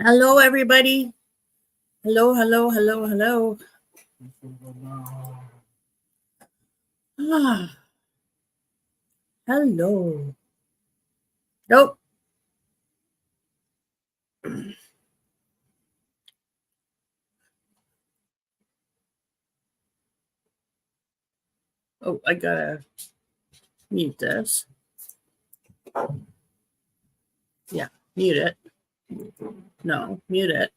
Hello, everybody. Hello, hello, hello, hello. Ah, hello. Nope. Oh, I gotta mute this. Yeah, mute it. No, mute it.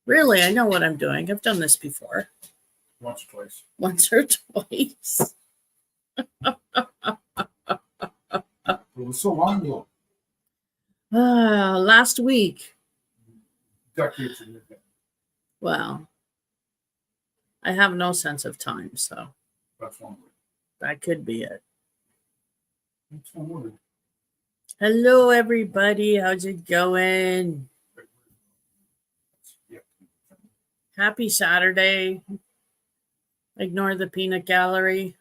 Really, I know what I'm doing. I've done this before. Once or twice. Once or twice. It was so long ago. Last week. Decades ago. Well, I have no sense of time, so That's one word. that could be it. That's one word. Hello, everybody. How's it going? Yeah. Happy Saturday. Ignore the peanut gallery.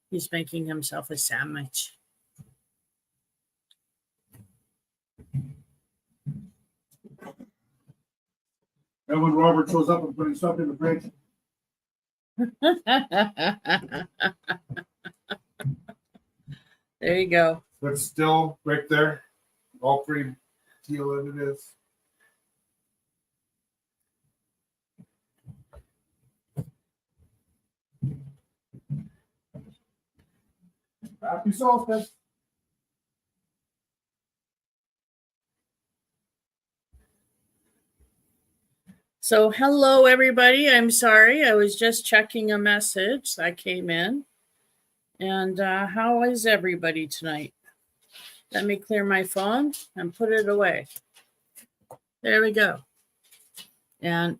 He's making himself a sandwich. And when Robert shows up and putting stuff in the fridge. There you go. That's still right there. All pretty teal as it is. Happy solstice. So, hello, everybody. I'm sorry. I was just checking a message that came in. And how is everybody tonight? Let me clear my phone and put it away. There we go. And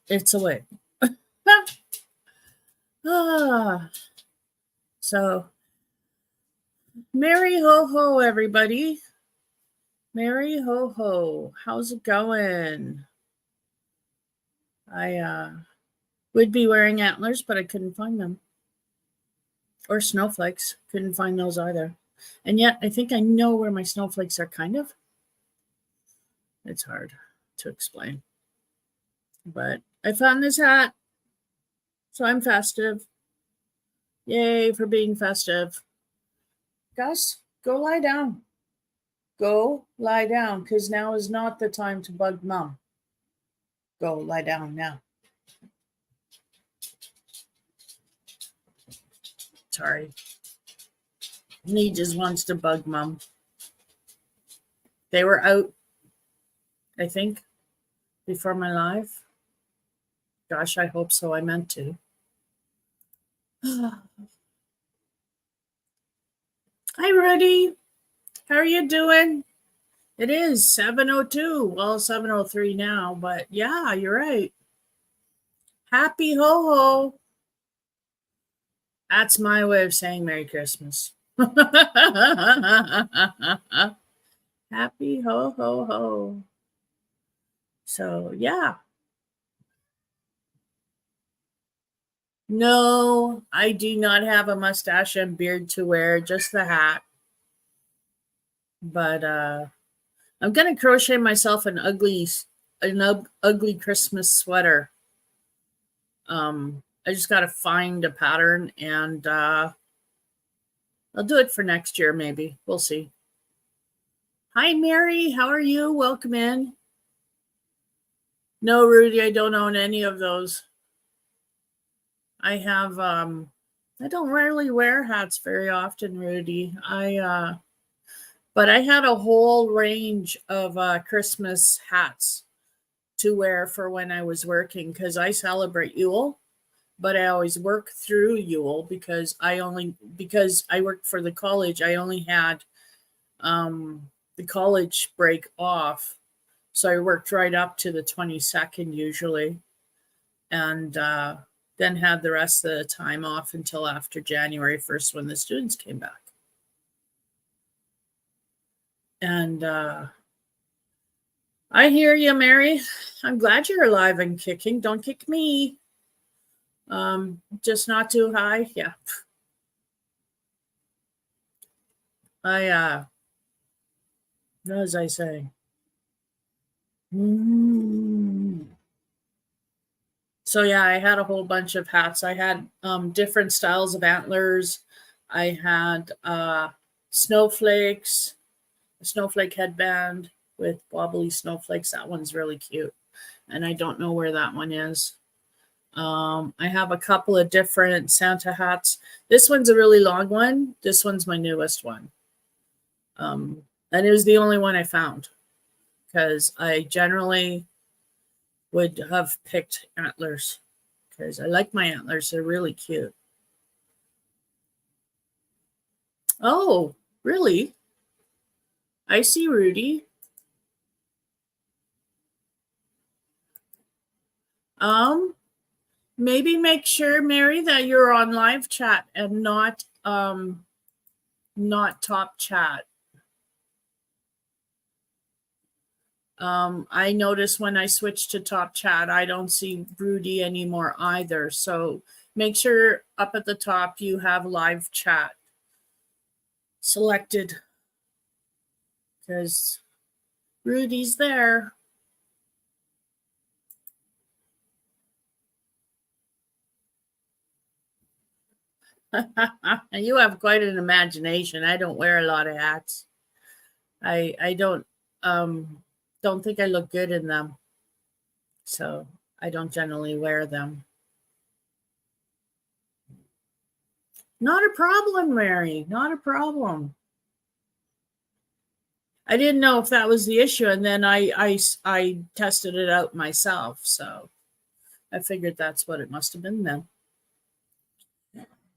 it's away. So, Merry ho ho, everybody. Merry ho ho. How's it going? I would be wearing antlers, but I couldn't find them. Or snowflakes. Couldn't find those either. And yet, I think I know where my snowflakes are, kind of. It's hard to explain. But I found this hat. So I'm festive. Yay for being festive. Gus, go lie down. Go lie down, because now is not the time to bug Mom. Go lie down now. Sorry. He just wants to bug Mom. They were out, I think, before my live. Gosh, I hope so. I meant to. Hi, Rudy. How are you doing? It is 7:02. Well, 7:03 now, but yeah, you're right. Happy ho ho. That's my way of saying Merry Christmas. Happy ho ho ho. So, yeah. No, I do not have a mustache and beard to wear, just the hat. But I'm going to crochet myself an ugly Christmas sweater. I just got to find a pattern, and I'll do it for next year, maybe. We'll see. Hi, Mary. How are you? Welcome in. No, Rudy, I don't own any of those. I have, I don't rarely wear hats very often, Rudy. But I had a whole range of Christmas hats to wear for when I was working, because I celebrate Yule, but I always work through Yule because I worked for the college. I only had the college break off, so I worked right up to the 22nd usually, and then had the rest of the time off until after January 1st when the students came back. And I hear you, Mary. I'm glad you're alive and kicking. Don't kick me. Just not too high. Yeah. What was I saying? So yeah, I had a whole bunch of hats. I had different styles of antlers. I had snowflakes, a snowflake headband with wobbly snowflakes. That one's really cute. And I don't know where that one is. I have a couple of different Santa hats. This one's a really long one. This one's my newest one. And it was the only one I found because I generally would have picked antlers because I like my antlers. They're really cute. Oh, really? I see, Rudy. Maybe make sure, Mary, that you're on live chat and not top chat. I notice when I switch to top chat, I don't see Rudy anymore either. So make sure up at the top you have live chat selected because Rudy's there. You have quite an imagination. I don't wear a lot of hats. I don't think I look good in them. So I don't generally wear them. Not a problem, Mary. Not a problem. I didn't know if that was the issue, and then I tested it out myself, so I figured that's what it must have been then.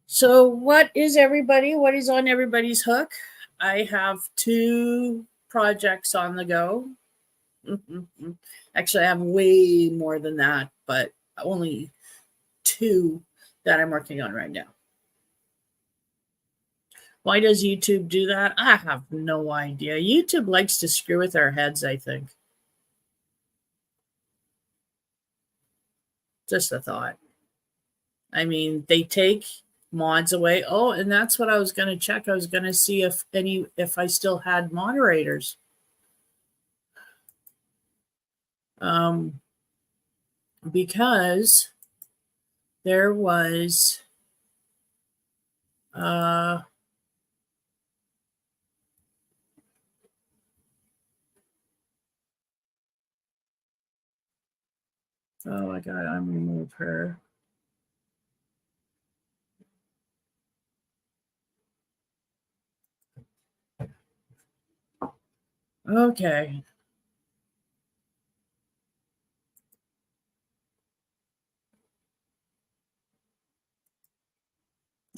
So what is on everybody's hook? I have 2 projects on the go. Actually, I have way more than that, but only 2 that I'm working on right now. Why does YouTube do that? I have no idea. YouTube likes to screw with our heads, I think. Just a thought. I mean, they take mods away. Oh, and that's what I was going to check. I was going to see if I still had moderators. Because there was oh, I gotta unremove her. Okay.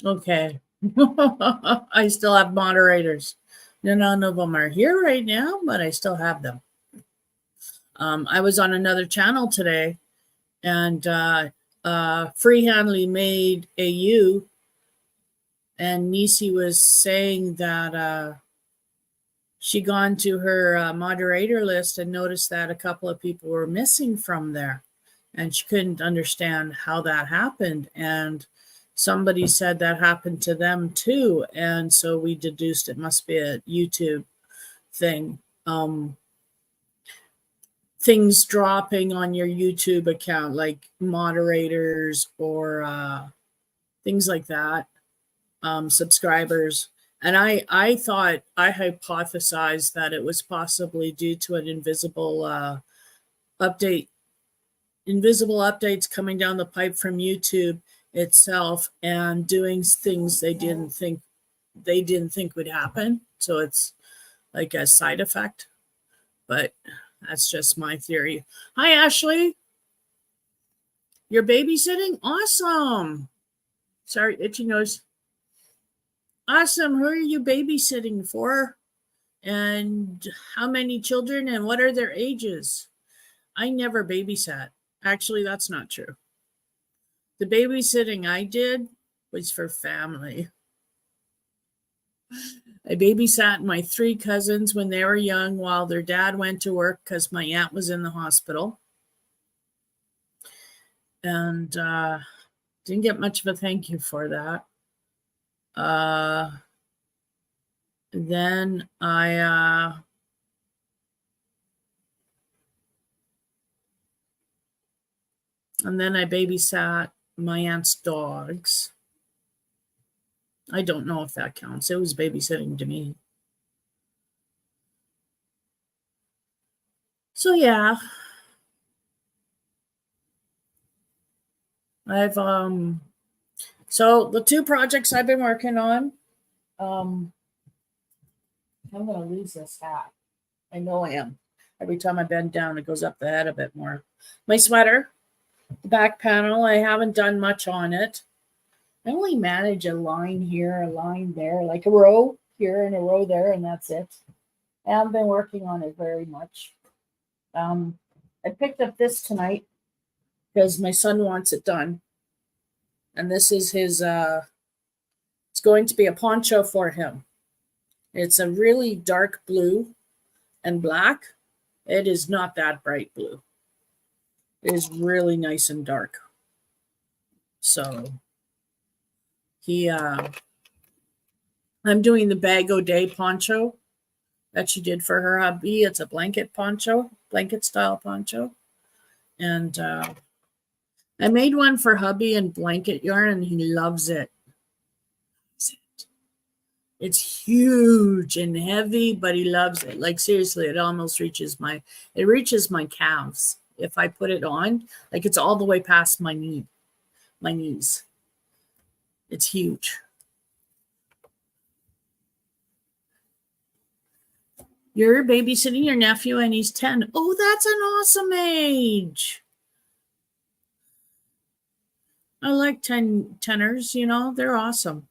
Okay. I still have moderators. None of them are here right now, but I still have them. I was on another channel today, and Freehandly made AU, and Nisi was saying that she gone to her moderator list and noticed that a couple of people were missing from there, and she couldn't understand how that happened. And somebody said that happened to them too, and so we deduced it must be a YouTube thing. Things dropping on your YouTube account, like moderators or things like that, subscribers. And I hypothesized that it was possibly due to an invisible updates coming down the pipe from YouTube itself and doing things they didn't think would happen. So it's like a side effect, but that's just my theory. Hi, Ashley. You're babysitting? Awesome. Sorry, itchy nose. Awesome. Who are you babysitting for? And how many children and what are their ages? I never babysat. Actually, that's not true. The babysitting I did was for family. I babysat my 3 cousins when they were young while their dad went to work because my aunt was in the hospital. And didn't get much of a thank you for that. Then I And then I babysat my aunt's dogs. I don't know if that counts. It was babysitting to me. So yeah, I've so the two projects I've been working on, I'm gonna lose this hat. I know I am. Every time I bend down, it goes up the head a bit more. My sweater, the back panel, I haven't done much on it. I only manage a line here, a line there, like a row here and a row there, and that's it. I haven't been working on it very much. I picked up this tonight because my son wants it done. And this is his, it's going to be a poncho for him. It's a really dark blue and black. It is not that bright blue. It is really nice and dark. So I'm doing the Bag O' Day poncho that she did for her hubby. It's a blanket poncho, blanket style poncho. And I made one for hubby in blanket yarn and he loves it. It's huge and heavy, but he loves it. Like seriously, it almost reaches my calves. If I put it on, like it's all the way past my knees. It's huge. You're babysitting your nephew and he's 10. Oh, that's an awesome age. I like tenors, you know, they're awesome.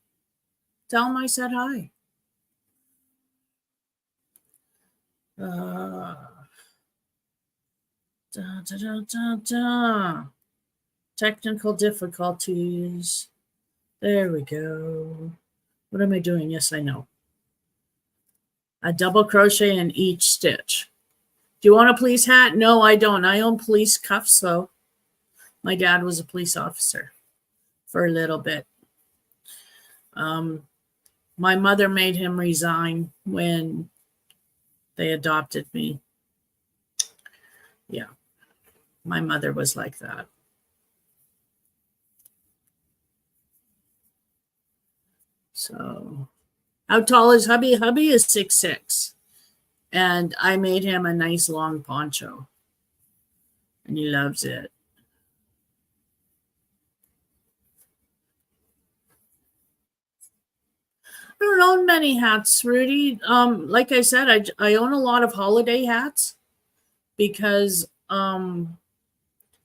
Tell him I said hi. Technical difficulties. There we go. What am I doing? Yes, I know. A double crochet in each stitch. Do you want a police hat? No, I don't. I own police cuffs, though. My dad was a police officer for a little bit. My mother made him resign when they adopted me. Yeah, my mother was like that. So, how tall is hubby? Hubby is 6'6". And I made him a nice long poncho. And he loves it. I don't own many hats, Rudy. Like I said, I own a lot of holiday hats because I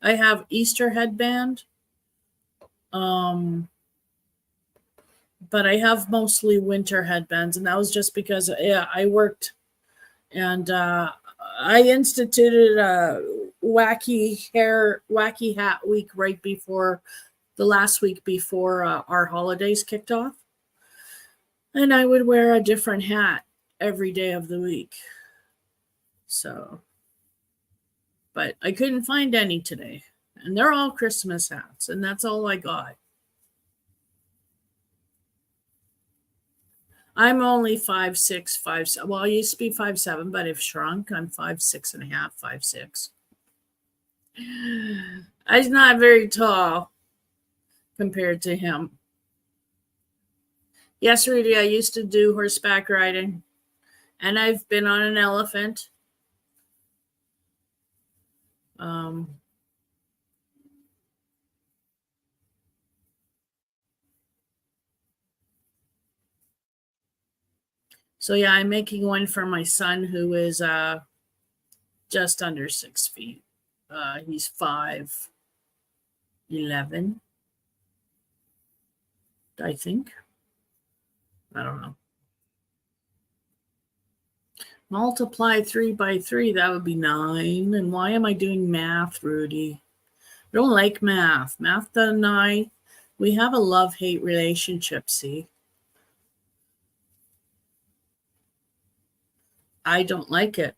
have Easter headband. But I have mostly winter headbands, and that was just because I worked, and I instituted a wacky hat week right before the last week before our holidays kicked off. And I would wear a different hat every day of the week. So, but I couldn't find any today. And they're all Christmas hats. And that's all I got. I'm only 5'6", 5'7". Well, I used to be 5'7", but I've shrunk. I'm 5'6.5", 5'6". I'm not very tall compared to him. Yes, Rudy, I used to do horseback riding, and I've been on an elephant. So yeah, I'm making one for my son who is just under 6 feet. He's 5'11", I think. I don't know. Multiply 3 by 3, that would be 9. And why am I doing math, Rudy? I don't like math. Math and I, we have a love-hate relationship, see? I don't like it.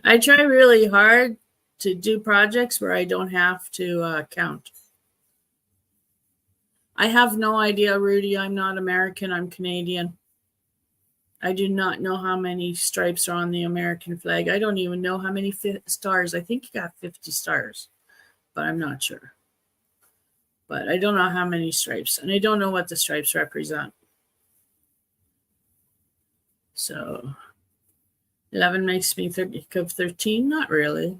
I try really hard to do projects where I don't have to count. I have no idea, Rudy. I'm not American. I'm Canadian. I do not know how many stripes are on the American flag. I don't even know how many stars. I think you got 50 stars, but I'm not sure. But I don't know how many stripes, and I don't know what the stripes represent. So 11 makes me think of 13. Not really.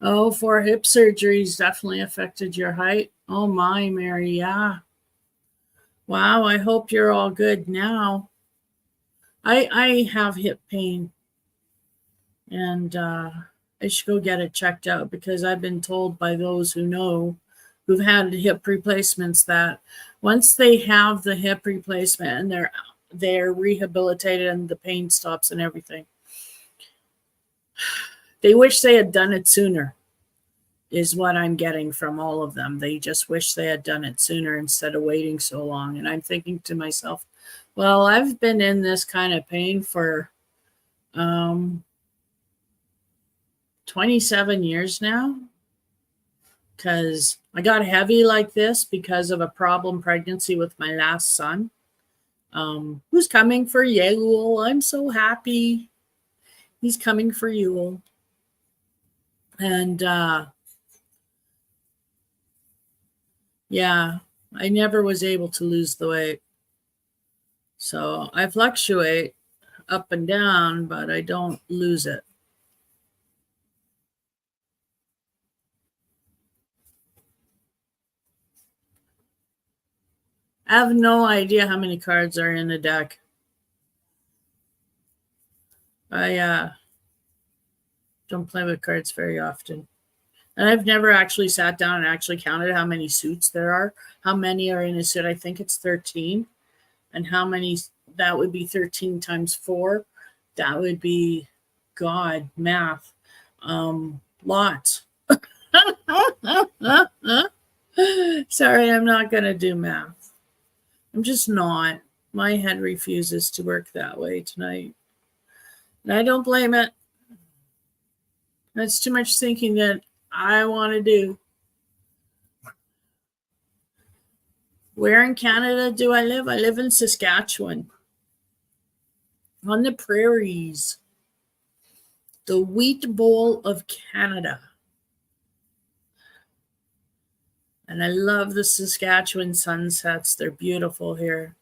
Oh, 4 hip surgeries definitely affected your height. Oh my, Mary, yeah. Wow, I hope you're all good now. I have hip pain, and I should go get it checked out, because I've been told by those who know, who've had hip replacements, that once they have the hip replacement and they're rehabilitated and the pain stops and everything, they wish they had done it sooner, is what I'm getting from all of them. They just wish they had done it sooner instead of waiting so long. And I'm thinking to myself, well, I've been in this kind of pain for 27 years now, because I got heavy like this because of a problem pregnancy with my last son, who's coming for Yule. I'm so happy. He's coming for Yule. And yeah, I never was able to lose the weight. So I fluctuate up and down, but I don't lose it. I have no idea how many cards are in the deck. I don't play with cards very often. And I've never actually sat down and actually counted how many suits there are. How many are in a suit? I think it's 13. And how many, that would be 13 times 4. That would be, God, math. Lots. Sorry, I'm not going to do math. I'm just not. My head refuses to work that way tonight. And I don't blame it. That's too much thinking that I want to do. Where in Canada do I live? I live in Saskatchewan, on the prairies, the Wheat Bowl of Canada. And I love the Saskatchewan sunsets. They're beautiful here.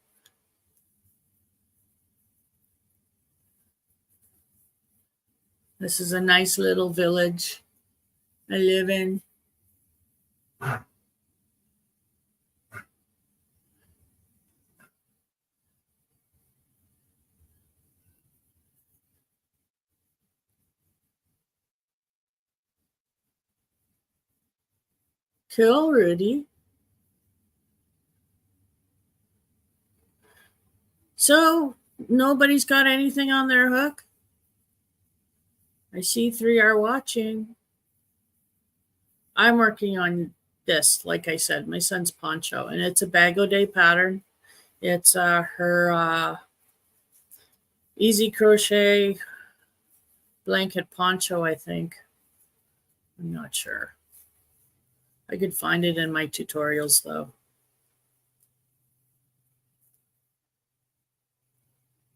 This is a nice little village I live in. Cool, Rudy. So, nobody's got anything on their hook? I see 3 are watching. I'm working on this, like I said, my son's poncho, and it's a Bag-O-Day pattern. It's her easy crochet blanket poncho, I think. I'm not sure. I could find it in my tutorials, though.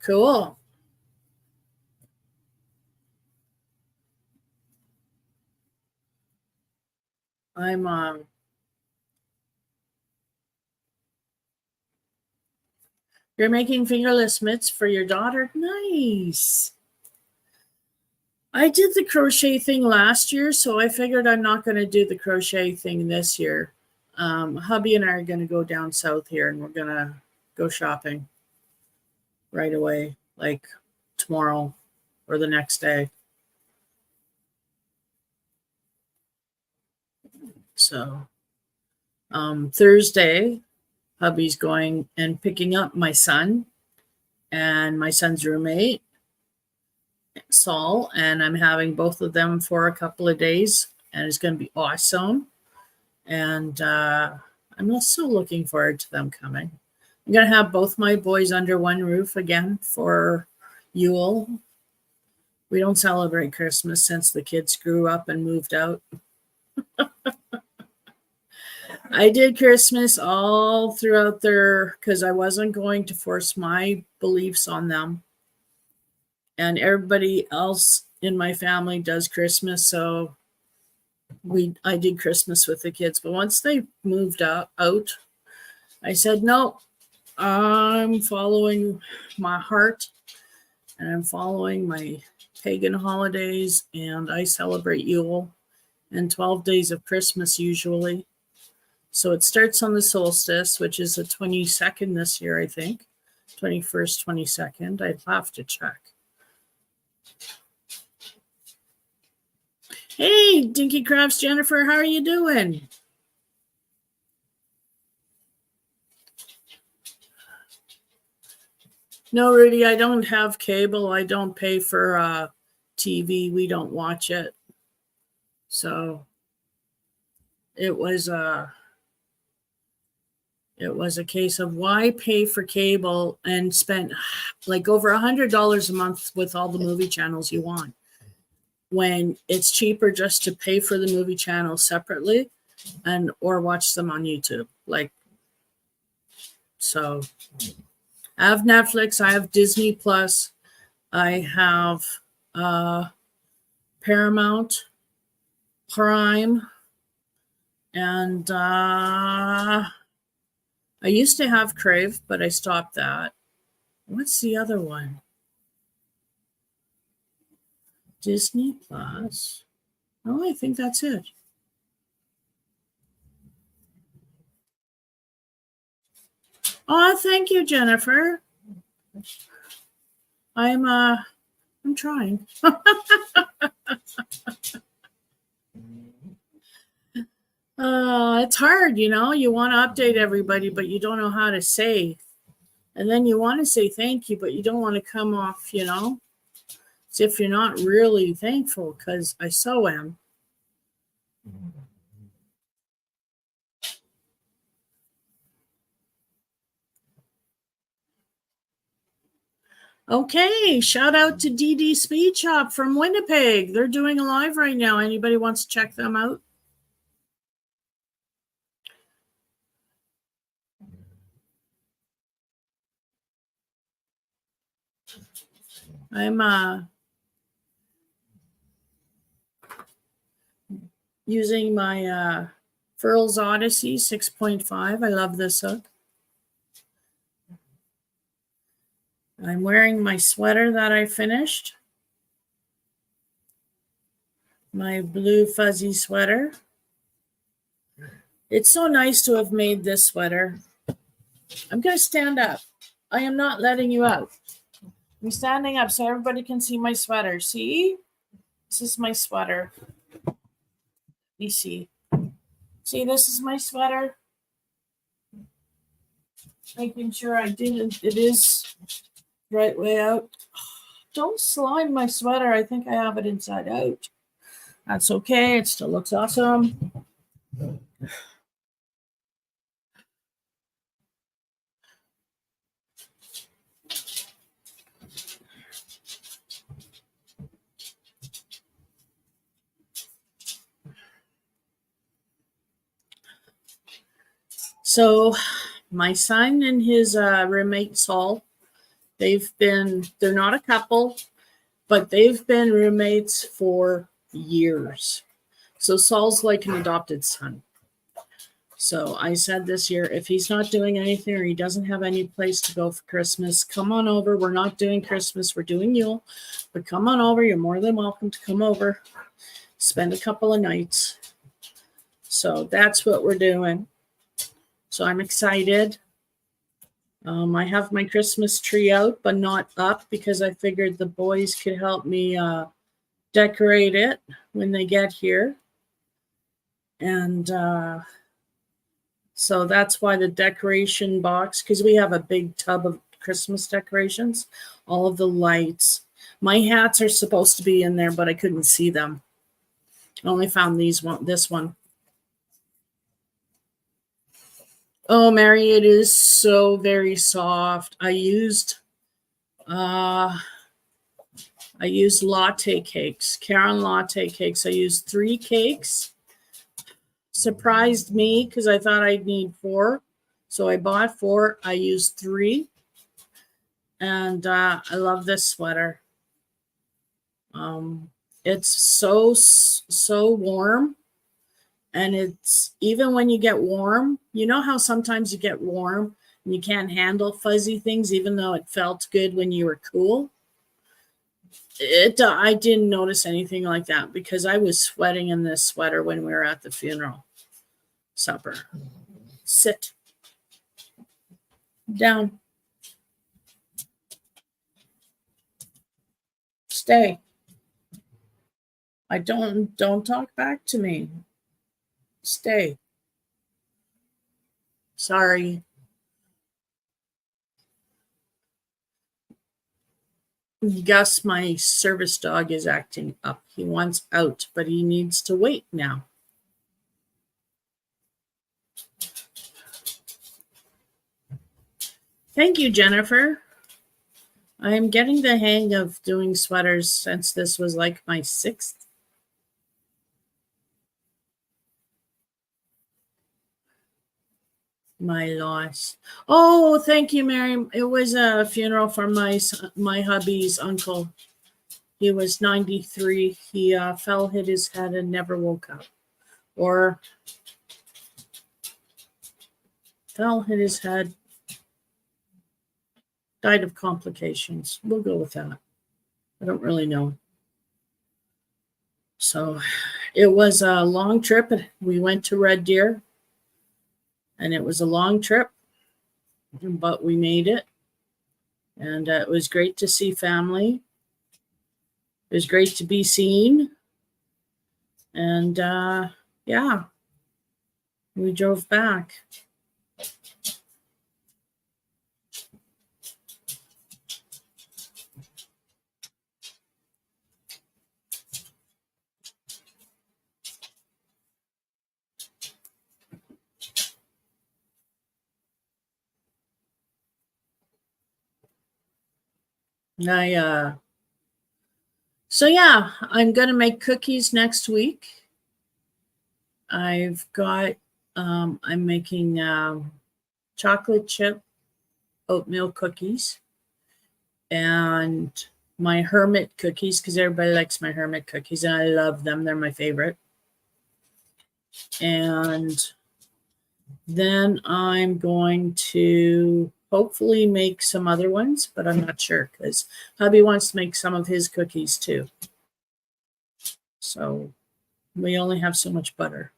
Cool. I'm you're making fingerless mitts for your daughter? Nice. I did the crochet thing last year, so I figured I'm not going to do the crochet thing this year. Hubby and I are going to go down south here, and we're going to go shopping right away, like tomorrow or the next day. So Thursday, hubby's going and picking up my son and my son's roommate, Saul, and I'm having both of them for a couple of days, and it's going to be awesome. And I'm also looking forward to them coming. I'm going to have both my boys under one roof again for Yule. We don't celebrate Christmas since the kids grew up and moved out. I did Christmas all throughout their, because I wasn't going to force my beliefs on them. And everybody else in my family does Christmas, so I did Christmas with the kids. But once they moved out, I said, no, I'm following my heart and I'm following my pagan holidays, and I celebrate Yule and 12 days of Christmas usually. So it starts on the solstice, which is the 22nd this year, I think. 21st, 22nd. I'd have to check. Hey, Dinky Crafts Jennifer, how are you doing? No, Rudy, I don't have cable. I don't pay for TV. We don't watch it. So it was a case of why pay for cable and spend like over $100 a month with all the movie channels you want, when it's cheaper just to pay for the movie channels separately and or watch them on YouTube. Like, so I have Netflix, I have Disney Plus, I have Paramount, Prime, and I used to have Crave, but I stopped that. What's the other one? Disney Plus. Oh, I think that's it. Oh, thank you, Jennifer. I'm trying. It's hard, you know. You want to update everybody, but you don't know how to say. And then you want to say thank you, but you don't want to come off, you know, as if you're not really thankful, because I so am. Okay, shout out to DD Speed Shop from Winnipeg. They're doing a live right now. Anybody wants to check them out? I'm using my Furls Odyssey 6.5. I love this hook. I'm wearing my sweater that I finished. My blue fuzzy sweater. It's so nice to have made this sweater. I'm going to stand up. I am not letting you out. I'm standing up so everybody can see my sweater. See? This is my sweater. You see? See, this is my sweater. Making sure it is right way out. Don't slime my sweater. I think I have it inside out. That's okay. It still looks awesome. So my son and his roommate Saul, they're not a couple, but they've been roommates for years. So Saul's like an adopted son. So I said this year, if he's not doing anything or he doesn't have any place to go for Christmas, come on over. We're not doing Christmas, we're doing Yule, but come on over. You're more than welcome to come over, spend a couple of nights. So that's what we're doing. So I'm excited. I have my Christmas tree out, but not up, because I figured the boys could help me decorate it when they get here. And so that's why the decoration box, because we have a big tub of Christmas decorations, all of the lights. My hats are supposed to be in there, but I couldn't see them. I only found this one. Oh, Mary, it is so very soft. I I used latte cakes, Karen latte cakes. I used 3 cakes. Surprised me because I thought I'd need 4. So I bought 4. I used 3. And I love this sweater. It's so warm. And it's even when you get warm, you know how sometimes you get warm and you can't handle fuzzy things, even though it felt good when you were cool. I didn't notice anything like that because I was sweating in this sweater when we were at the funeral supper. Sit down. Stay. Don't talk back to me. Stay. Sorry. Gus, my service dog, is acting up. He wants out, but he needs to wait now. Thank you, Jennifer. I am getting the hang of doing sweaters since this was like my 6th. My loss. Oh, thank you, Mary. It was a funeral for my hubby's uncle. He was 93. He fell, hit his head, and never woke up. Or fell, hit his head, died of complications. We'll go with that. I don't really know. So it was a long trip. We went to Red Deer, and it was a long trip, but we made it. And it was great to see family. It was great to be seen. And yeah, we drove back. So yeah, I'm gonna make cookies next week. I've got I'm making chocolate chip oatmeal cookies and my hermit cookies because everybody likes my hermit cookies and I love them. They're my favorite. And then I'm going to hopefully make some other ones, but I'm not sure because hubby wants to make some of his cookies too. So we only have so much butter.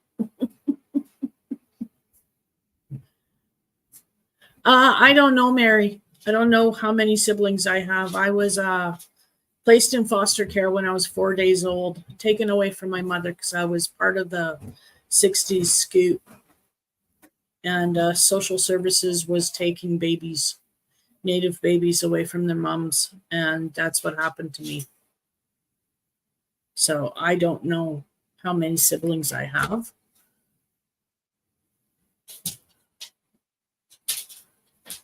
I don't know, Mary. I don't know how many siblings I have. I was placed in foster care when I was 4 days old, taken away from my mother because I was part of the 60s scoop. And social services was taking babies, native babies, away from their moms. And that's what happened to me. So I don't know how many siblings I have.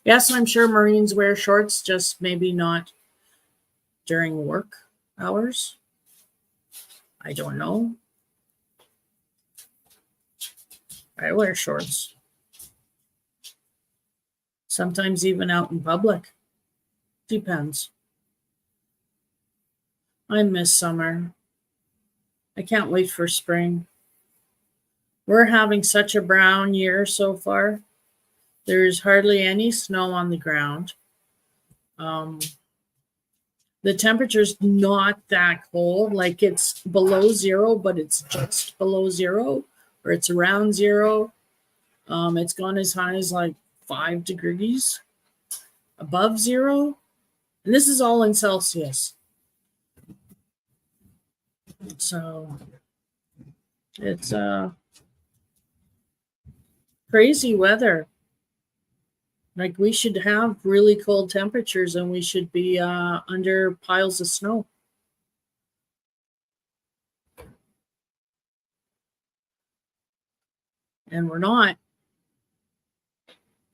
Yes, I'm sure Marines wear shorts, just maybe not during work hours. I don't know. I wear shorts. Sometimes even out in public. Depends. I miss summer. I can't wait for spring. We're having such a brown year so far. There's hardly any snow on the ground. The temperature's not that cold. Like it's below 0, but it's just below 0, or it's around 0. It's gone as high as like 5 degrees above 0. And this is all in Celsius. So it's crazy weather. Like we should have really cold temperatures and we should be under piles of snow. And we're not.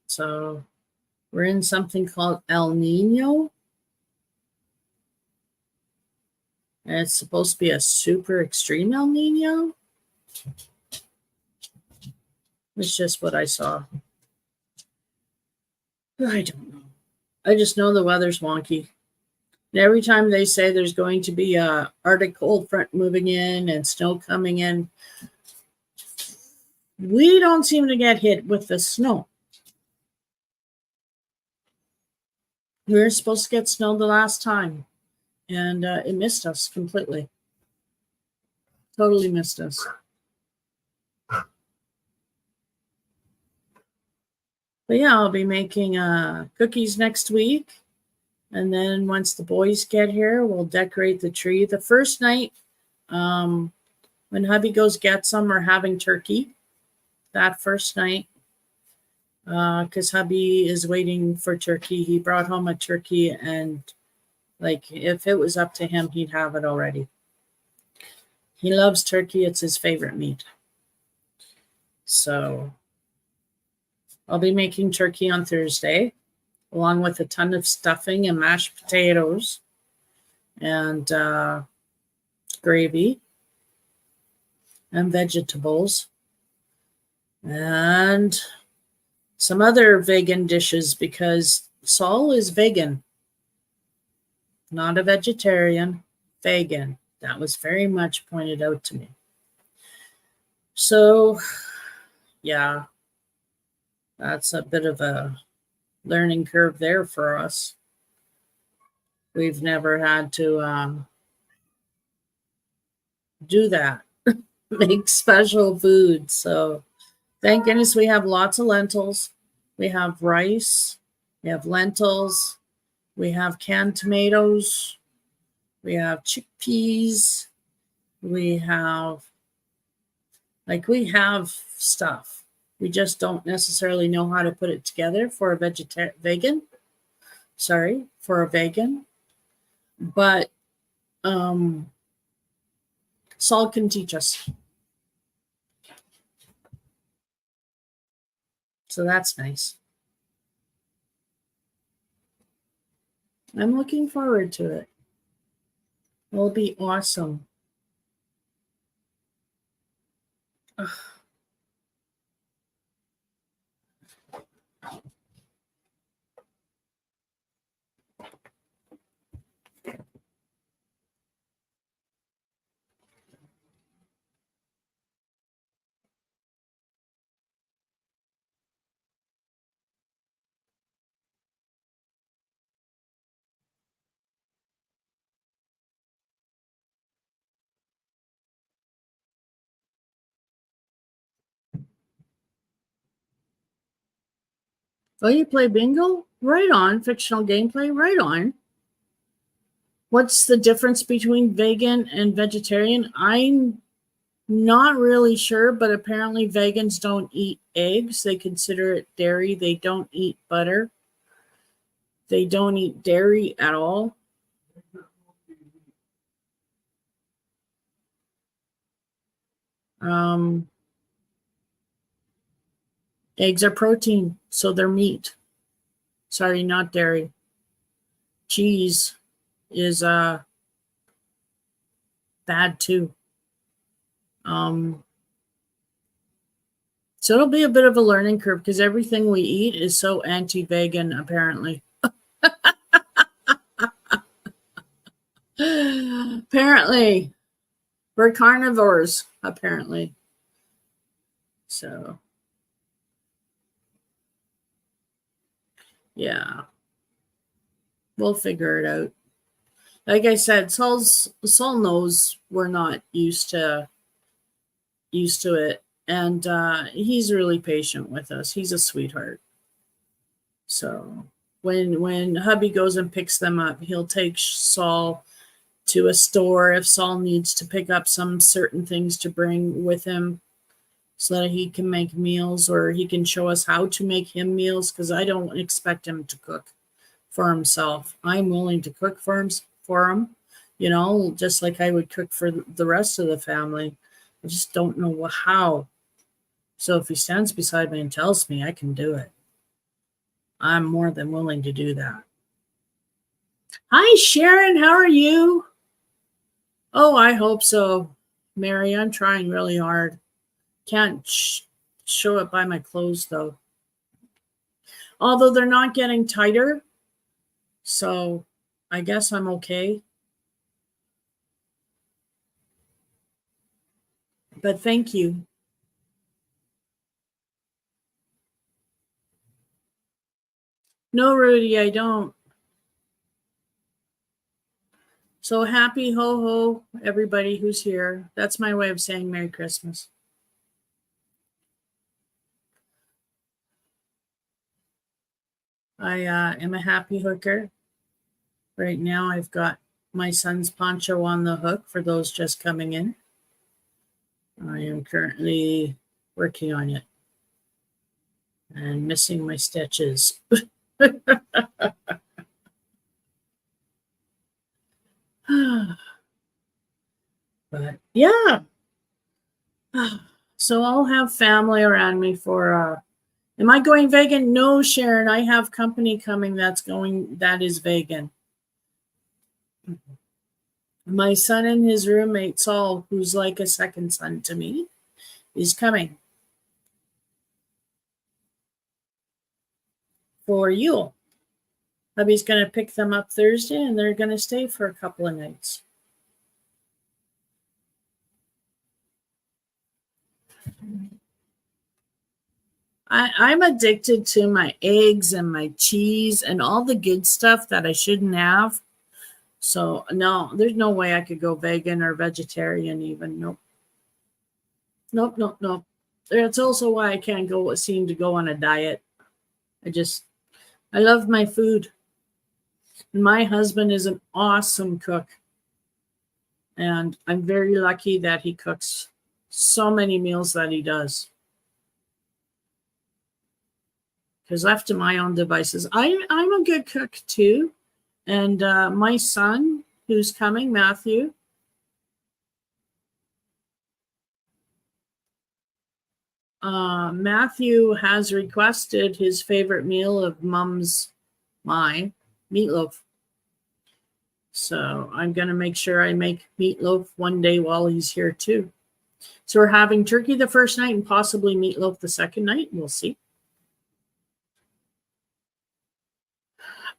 So we're in something called El Nino. And it's supposed to be a super extreme El Nino. It's just what I saw. I don't know. I just know the weather's wonky. And every time they say there's going to be a Arctic cold front moving in and snow coming in, we don't seem to get hit with the snow. We were supposed to get snow the last time, and it missed us completely. Totally missed us. But yeah, I'll be making cookies next week. And then once the boys get here, we'll decorate the tree. The first night, when hubby goes get some, we're having turkey that first night. Because hubby is waiting for turkey. He brought home a turkey, and like if it was up to him, he'd have it already. He loves turkey. It's his favorite meat. So I'll be making turkey on Thursday, along with a ton of stuffing and mashed potatoes and gravy and vegetables and some other vegan dishes because Saul is vegan, not a vegetarian, vegan. That was very much pointed out to me. So, yeah, that's a bit of a learning curve there for us. We've never had to do that, make special food. So thank goodness we have lots of lentils. We have rice, we have lentils, we have canned tomatoes, we have chickpeas, we have stuff. We just don't necessarily know how to put it together for a vegan. But Saul can teach us. So that's nice. I'm looking forward to it. It'll be awesome. Ugh. Oh, you play bingo? Right on. Fictional gameplay? Right on. What's the difference between vegan and vegetarian? I'm not really sure, but apparently vegans don't eat eggs. They consider it dairy. They don't eat butter. They don't eat dairy at all. Eggs are protein, so they're meat. Sorry, not dairy. Cheese is bad too. So it'll be a bit of a learning curve because everything we eat is so anti-vegan, apparently. Apparently. We're carnivores, apparently. So, yeah. We'll figure it out. Like I said, Saul knows we're not used to it. And he's really patient with us. He's a sweetheart. So when hubby goes and picks them up, he'll take Saul to a store if Saul needs to pick up some certain things to bring with him so that he can make meals, or he can show us how to make him meals, because I don't expect him to cook for himself. I'm willing to cook for him, you know, just like I would cook for the rest of the family. I just don't know how. So if he stands beside me and tells me, I can do it. I'm more than willing to do that. Hi, Sharon. How are you? Oh, I hope so, Mary. I'm trying really hard. Can't show it by my clothes, though. Although they're not getting tighter, so I guess I'm okay. But thank you. No, Rudy, I don't. So happy ho ho, everybody who's here. That's my way of saying Merry Christmas. I am a happy hooker. Right now, I've got my son's poncho on the hook for those just coming in. I am currently working on it and missing my stitches. But yeah. So I'll have family around me for am I going vegan? No, Sharon. I have company coming that is vegan. My son and his roommate Saul, who's like a second son to me, is coming for Yule. Hubby's going to pick them up Thursday and they're going to stay for a couple of nights. I'm addicted to my eggs and my cheese and all the good stuff that I shouldn't have. So no, there's no way I could go vegan or vegetarian even. Nope. Nope. That's also why I can't seem to go on a diet. I love my food. My husband is an awesome cook. And I'm very lucky that he cooks so many meals that he does. Because left to my own devices, I'm a good cook too. And my son, who's coming, Matthew, Matthew has requested his favorite meal of my meatloaf. So I'm going to make sure I make meatloaf one day while he's here too. So we're having turkey the first night and possibly meatloaf the second night. We'll see.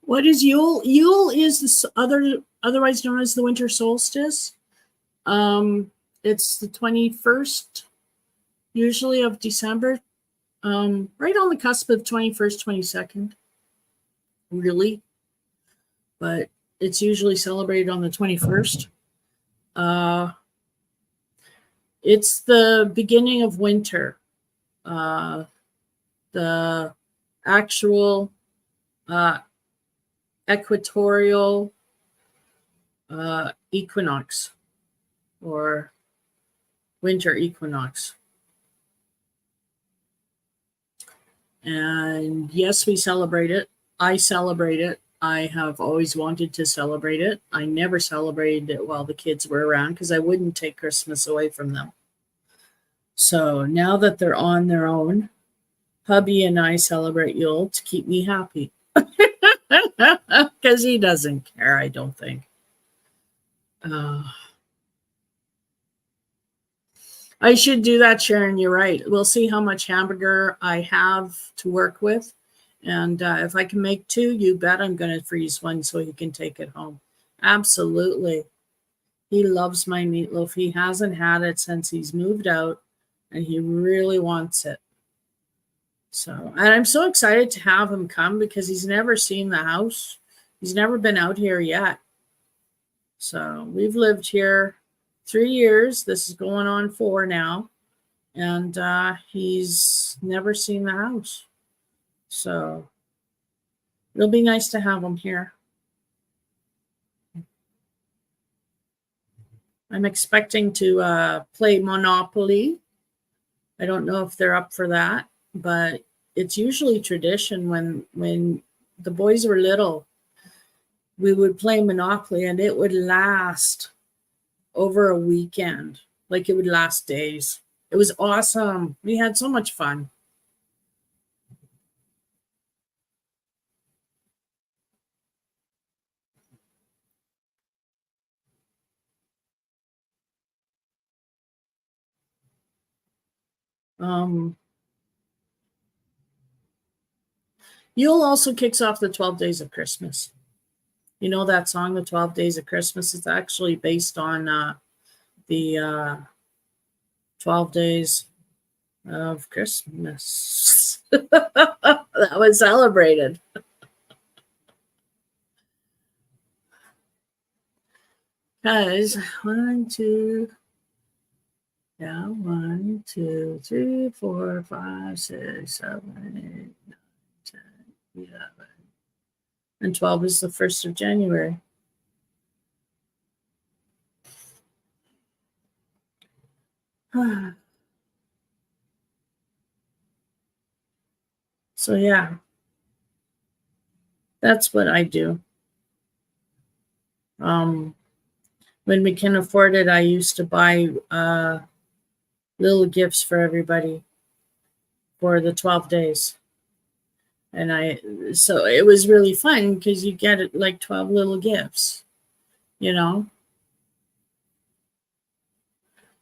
What is Yule? Yule is otherwise known as the winter solstice. It's the 21st, usually of December, right on the cusp of 21st, 22nd, really. But it's usually celebrated on the 21st. It's the beginning of winter. The actual equatorial equinox or winter equinox. And yes, we celebrate it. I celebrate it. I have always wanted to celebrate it. I never celebrated it while the kids were around because I wouldn't take Christmas away from them. So now that they're on their own, hubby and I celebrate Yule to keep me happy. Because he doesn't care, I don't think. I should do that, Sharon. You're right. We'll see how much hamburger I have to work with. And if I can make two, you bet I'm going to freeze one so he can take it home. Absolutely. He loves my meatloaf. He hasn't had it since he's moved out, and he really wants it. So, and I'm so excited to have him come because he's never seen the house. He's never been out here yet. So we've lived here 3 years. This is going on 4 now. And he's never seen the house. So it'll be nice to have him here. I'm expecting to play Monopoly. I don't know if they're up for that, but it's usually tradition when the boys were little, we would play Monopoly and it would last over a weekend. Like it would last days. It was awesome. We had so much fun. Yule also kicks off the 12 Days of Christmas. You know that song, The 12 Days of Christmas? It's actually based on the 12 Days of Christmas that was celebrated. Guys, 1, 2, 3, 4, 5, 6, 7, 8, 9, 10, 11. And 12 is the 1st of January. So yeah, that's what I do. When we can afford it, I used to buy little gifts for everybody for the 12 days. And so it was really fun because you get it like 12 little gifts, you know.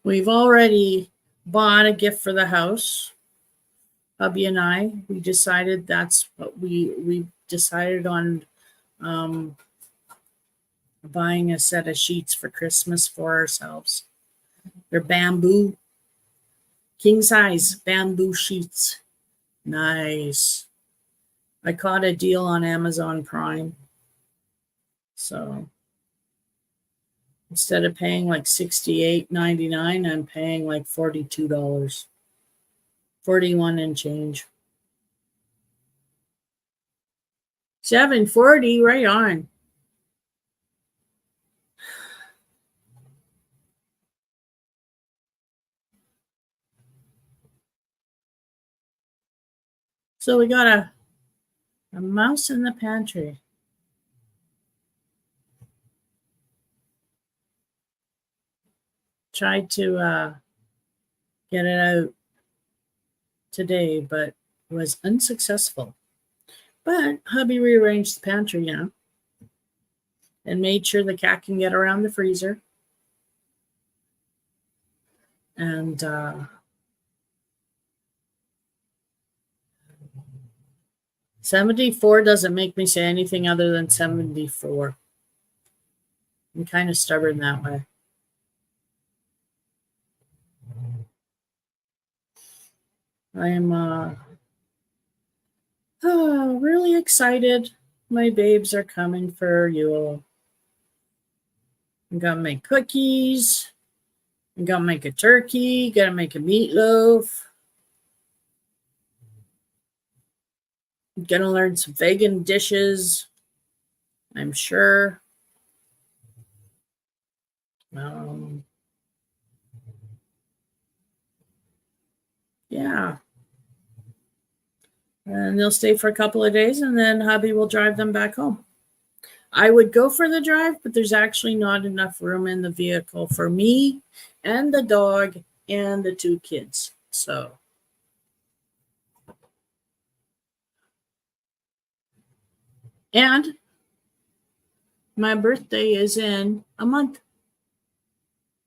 We've already bought a gift for the house. Hubby and I, we decided that's what we decided on buying a set of sheets for Christmas for ourselves. They're bamboo, king size bamboo sheets. Nice. I caught a deal on Amazon Prime. So instead of paying like $68.99, I'm paying like $42. 41 and change. 740, right on. So we got a mouse in the pantry. Tried to get it out today, but was unsuccessful. But hubby rearranged the pantry, you know, and made sure the cat can get around the freezer. And 74 doesn't make me say anything other than 74. I'm kind of stubborn that way. I am really excited. My babes are coming for Yule. I'm gonna make cookies. I'm gonna make a turkey. Gonna make a meatloaf. I'm gonna learn some vegan dishes, I'm sure. Yeah. And they'll stay for a couple of days, and then hubby will drive them back home. I would go for the drive, but there's actually not enough room in the vehicle for me and the dog and the 2 kids. So and my birthday is in a month.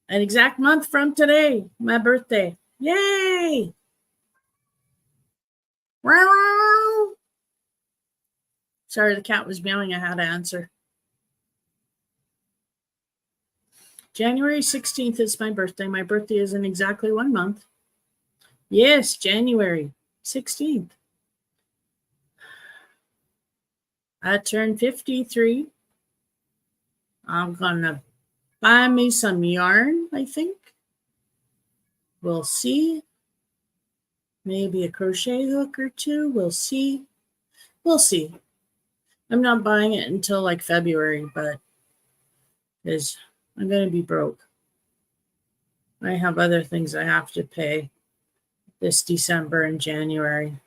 An exact month from today, my birthday. Yay! Sorry, the cat was meowing. I had to answer. January 16th is my birthday. My birthday is in exactly 1 month. Yes, January 16th. I turned 53. I'm gonna buy me some yarn, I think. We'll see. Maybe a crochet hook or 2. We'll see. We'll see. I'm not buying it until like February, but because I'm going to be broke. I have other things I have to pay this December and January.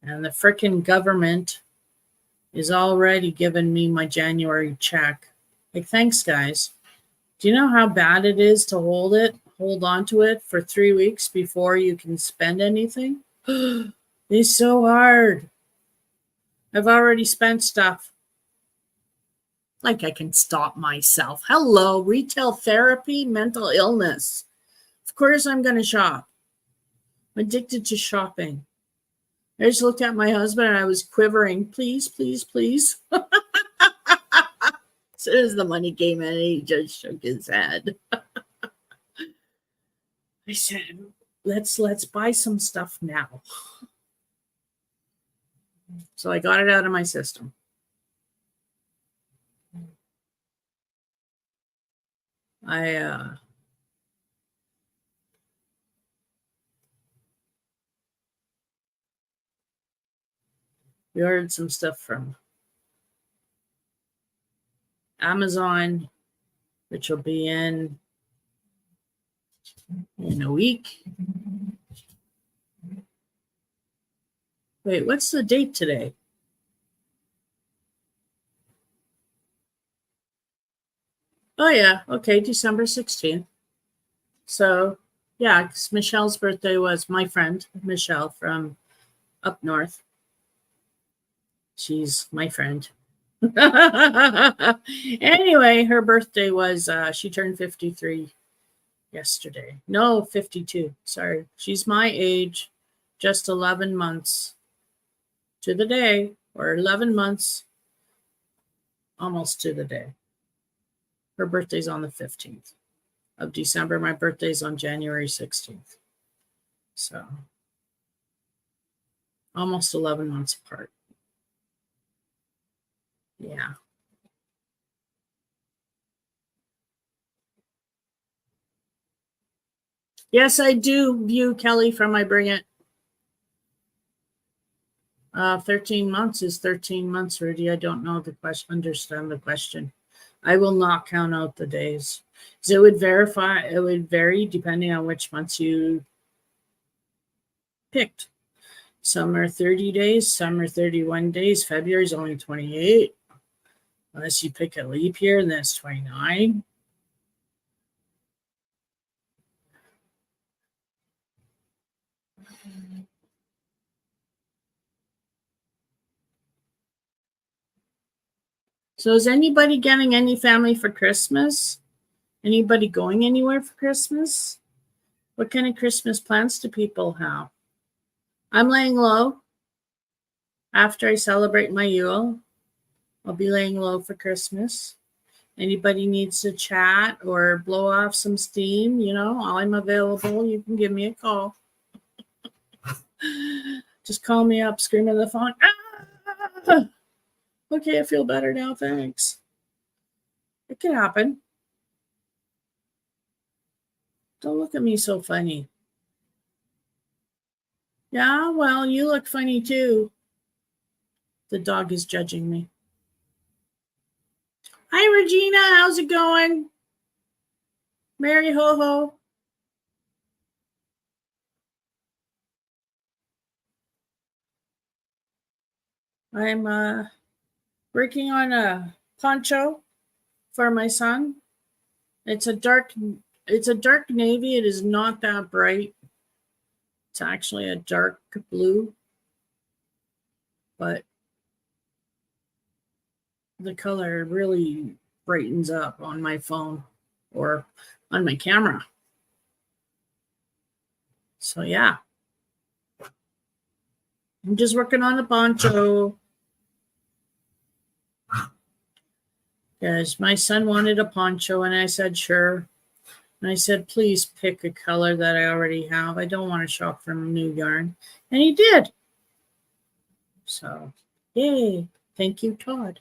And the frickin' government is already giving me my January check. Like, thanks, guys. Do you know how bad it is to hold on to it for 3 weeks before you can spend anything? It's so hard. I've already spent stuff. Like I can stop myself. Hello, retail therapy, mental illness. Of course I'm going to shop. addicted to shopping. I just looked at my husband and I was quivering. Please, please, please. As soon as the money came in, he just shook his head. I said, let's buy some stuff now. So I got it out of my system. We ordered some stuff from Amazon, which will be in a week. Wait, what's the date today? Oh, yeah. Okay, December 16th. So, yeah, because Michelle's birthday was my friend, Michelle, from up north. She's my friend. Anyway, her birthday was, she turned 53 yesterday. No, 52. Sorry. She's my age, just 11 months to the day, or 11 months almost to the day. Her birthday's on the 15th of December. My birthday's on January 16th. So almost 11 months apart. Yeah. Yes, I do view Kelly from I Bring It. 13 months is 13 months, Rudy. I don't know the question. Understand the question. I will not count out the days. So it would vary depending on which months you picked. Some are 30 days, some are 31 days. February is only 28. Unless you pick a leap year, and that's 29. So is anybody getting any family for Christmas? Anybody going anywhere for Christmas? What kind of Christmas plans do people have? I'm laying low. After I celebrate my Yule, I'll be laying low for Christmas. Anybody needs to chat or blow off some steam, I'm available. You can give me a call. Just call me up, scream at the phone. Ah! Okay, I feel better now, thanks. It can happen. Don't look at me so funny. Yeah, well, you look funny too. The dog is judging me. Hi, Regina. How's it going? Mary Ho Ho. I'm working on a poncho for my son. It's a dark navy. It is not that bright. It's actually a dark blue, but the color really brightens up on my phone or on my camera. So yeah, I'm just working on a poncho because my son wanted a poncho and I said sure. And I said, please pick a color that I already have. I don't want to shop for new yarn. And he did. So, yay. Thank you, Todd.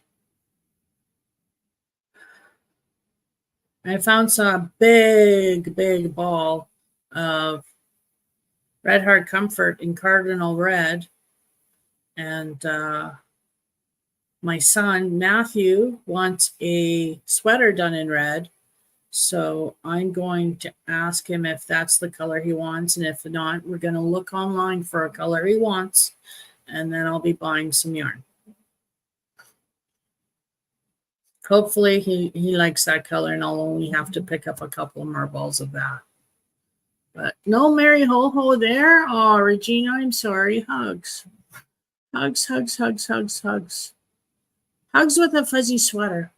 I found some big ball of Red Heart Comfort in Cardinal Red. And my son, Matthew, wants a sweater done in red. So I'm going to ask him if that's the color he wants. And if not, we're going to look online for a color he wants. And then I'll be buying some yarn. Hopefully he likes that color and I'll only have to pick up a couple more balls of that. But no Mary Ho Ho there. Oh, Regina, I'm sorry. Hugs. Hugs, hugs, hugs, hugs, hugs. Hugs with a fuzzy sweater.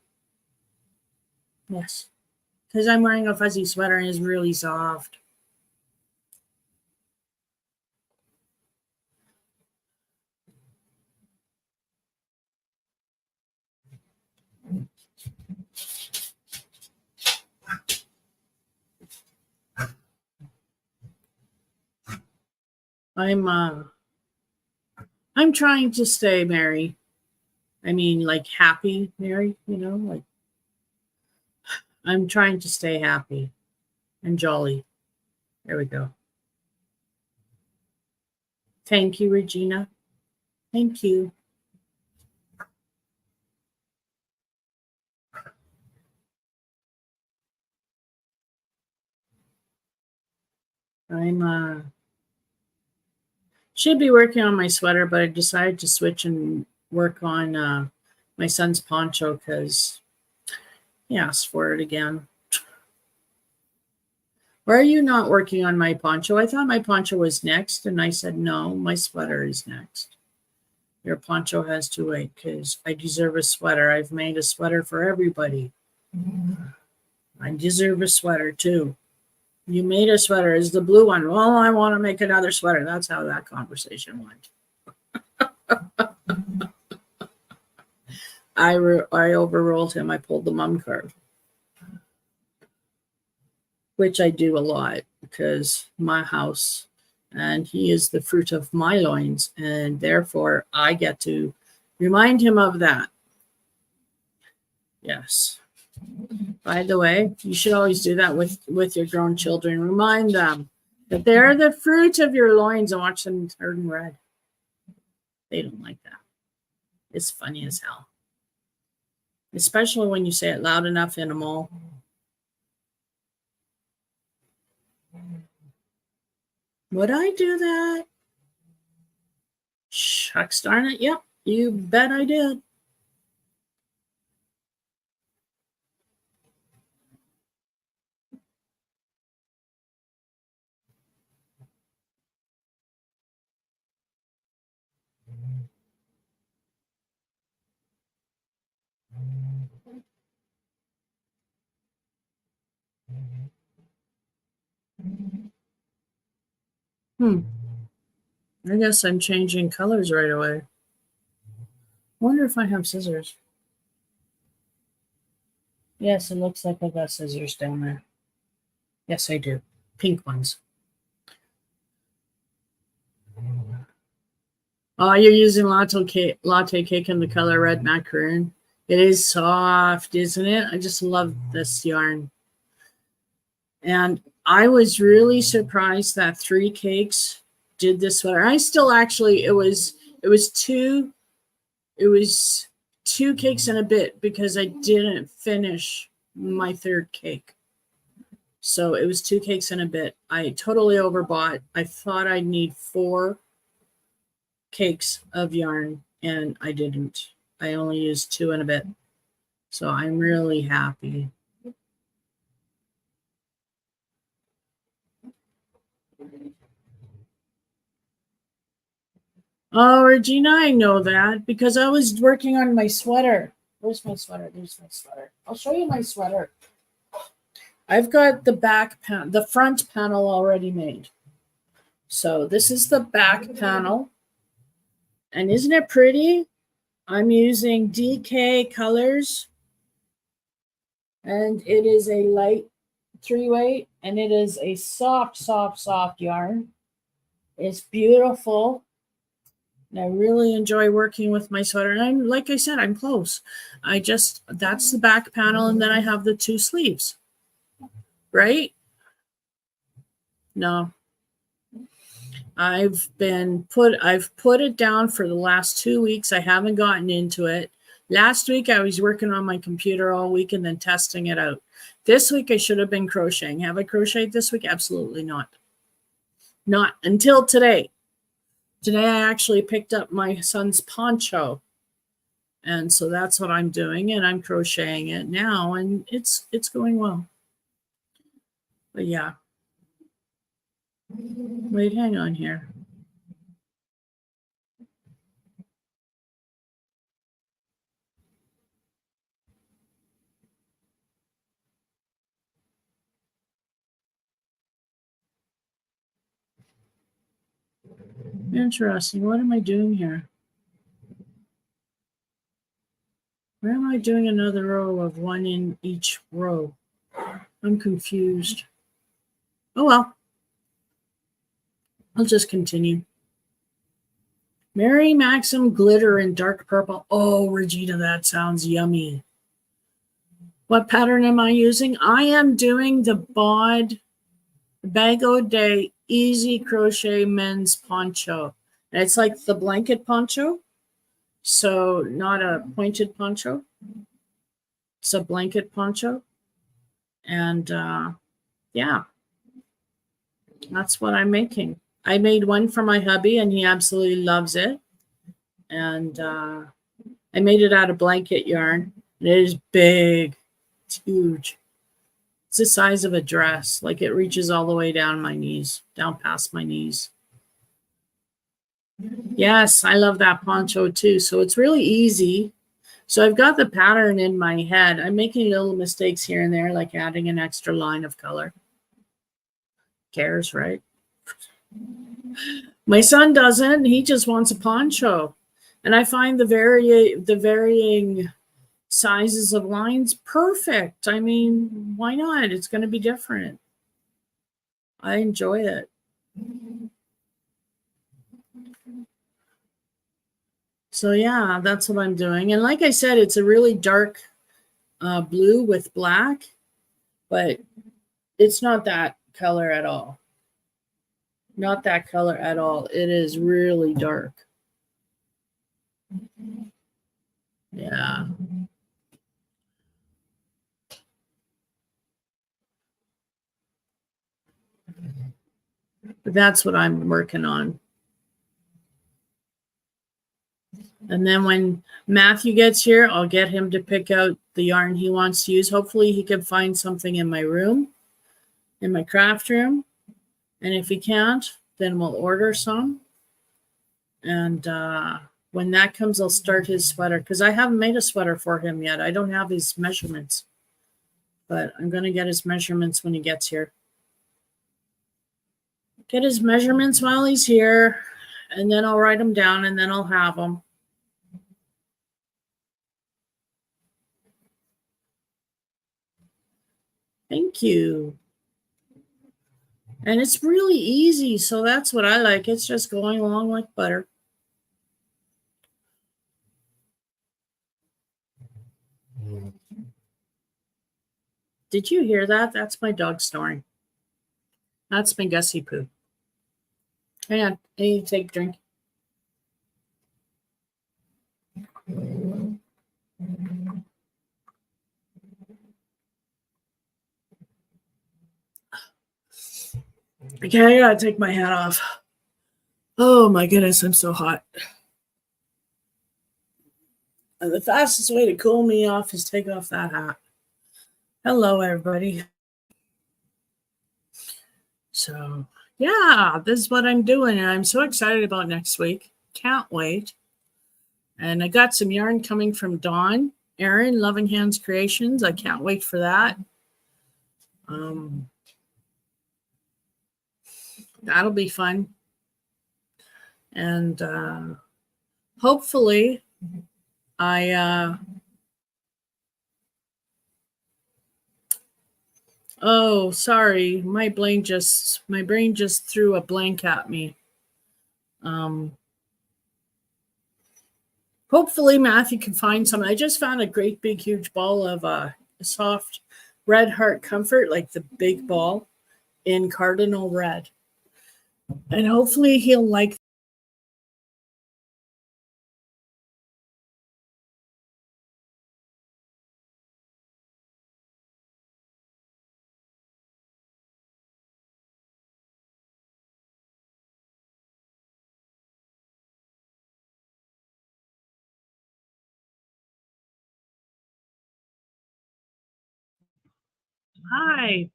Yes. Because I'm wearing a fuzzy sweater and it's really soft. I'm trying to stay merry. I mean, like happy, merry, you know, like I'm trying to stay happy and jolly. There we go. Thank you, Regina. Thank you. I'm should be working on my sweater, but I decided to switch and work on my son's poncho because he asked for it again. Why are you not working on my poncho? I thought my poncho was next, and I said, no, my sweater is next. Your poncho has to wait because I deserve a sweater. I've made a sweater for everybody. I deserve a sweater too. You made a sweater. Is the blue one? Well, I want to make another sweater. That's how that conversation went. I overruled him. I pulled the mum card, which I do a lot because my house, and he is the fruit of my loins, and therefore I get to remind him of that. Yes. By the way, you should always do that with your grown children. Remind them that they're the fruit of your loins and watch them turn red. They don't like that. It's funny as hell. Especially when you say it loud enough in a mall. Would I do that? Shucks darn it. Yep, you bet I did. I guess I'm changing colors right away. Wonder if I have scissors. Yes, it looks like I got scissors down there. Yes, I do. Pink ones. Oh, you're using latte cake in the color red macaroon. It is soft, isn't it? I just love this yarn. And I was really surprised that 3 cakes did this sweater. I still actually it was 2 cakes and a bit because I didn't finish my 3rd cake. So it was 2 cakes and a bit. I totally overbought. I thought I'd need 4 cakes of yarn and I didn't. I only used 2 and a bit. So I'm really happy. Oh, Regina, I know that because I was working on my sweater. Where's my sweater? There's my sweater. I'll show you my sweater. I've got the front panel already made. So this is the back panel. And isn't it pretty? I'm using DK colors. And it is a light 3-weight. And it is a soft, soft, soft yarn. It's beautiful. And I really enjoy working with my sweater. And I'm, like I said, I'm close. That's the back panel. And then I have the 2 sleeves. Right? No. I've put it down for the last 2 weeks. I haven't gotten into it. Last week I was working on my computer all week and then testing it out. This week I should have been crocheting. Have I crocheted this week? Absolutely not. Not until today. Today I actually picked up my son's poncho. And so that's what I'm doing, and I'm crocheting it now, and it's going well. But yeah. Wait, hang on here. Interesting. What am I doing here? Why am I doing another row of 1 in each row? I'm confused. Oh well. I'll just continue. Mary Maxim glitter in dark purple. Oh, Regina, that sounds yummy. What pattern am I using? I am doing the Bago de Easy Crochet Men's Poncho. And it's like the blanket poncho. So not a pointed poncho. It's a blanket poncho. And yeah, that's what I'm making. I made one for my hubby and he absolutely loves it. And I made it out of blanket yarn. And it is big. It's huge. It's the size of a dress. Like it reaches all the way down my knees, down past my knees. Yes, I love that poncho too. So it's really easy. So I've got the pattern in my head. I'm making little mistakes here and there, like adding an extra line of color. Cares, right? My son doesn't. He just wants a poncho. And I find the varying sizes of lines perfect. I mean, why not? It's going to be different. I enjoy it. So yeah, that's what I'm doing. And like I said, it's a really dark blue with black, but it's not that color at all. Not that color at all. It is really dark. Yeah. But that's what I'm working on. And then when Matthew gets here, I'll get him to pick out the yarn he wants to use. Hopefully he can find something in my room, in my craft room. And if he can't, then we'll order some. And when that comes, I'll start his sweater because I haven't made a sweater for him yet. I don't have his measurements, but I'm going to get his measurements when he gets here. Get his measurements while he's here, and then I'll write them down, and then I'll have them. Thank you. And it's really easy, so that's what I like. It's just going along like butter. Did you hear that? That's my dog snoring. That's my Gussie poo. Hang on, I need to take a drink. Okay, I gotta take my hat off. Oh my goodness, I'm so hot. And the fastest way to cool me off is take off that hat. Hello, everybody. So, yeah, this is what I'm doing, and I'm so excited about next week. Can't wait. And I got some yarn coming from Dawn, Erin, Loving Hands Creations. I can't wait for that. That'll be fun. And hopefully oh, sorry, my brain just threw a blank at me. Hopefully Matthew can find some. I just found a great big huge ball of soft red heart comfort, like the big ball in cardinal red. And hopefully he'll like. Hi.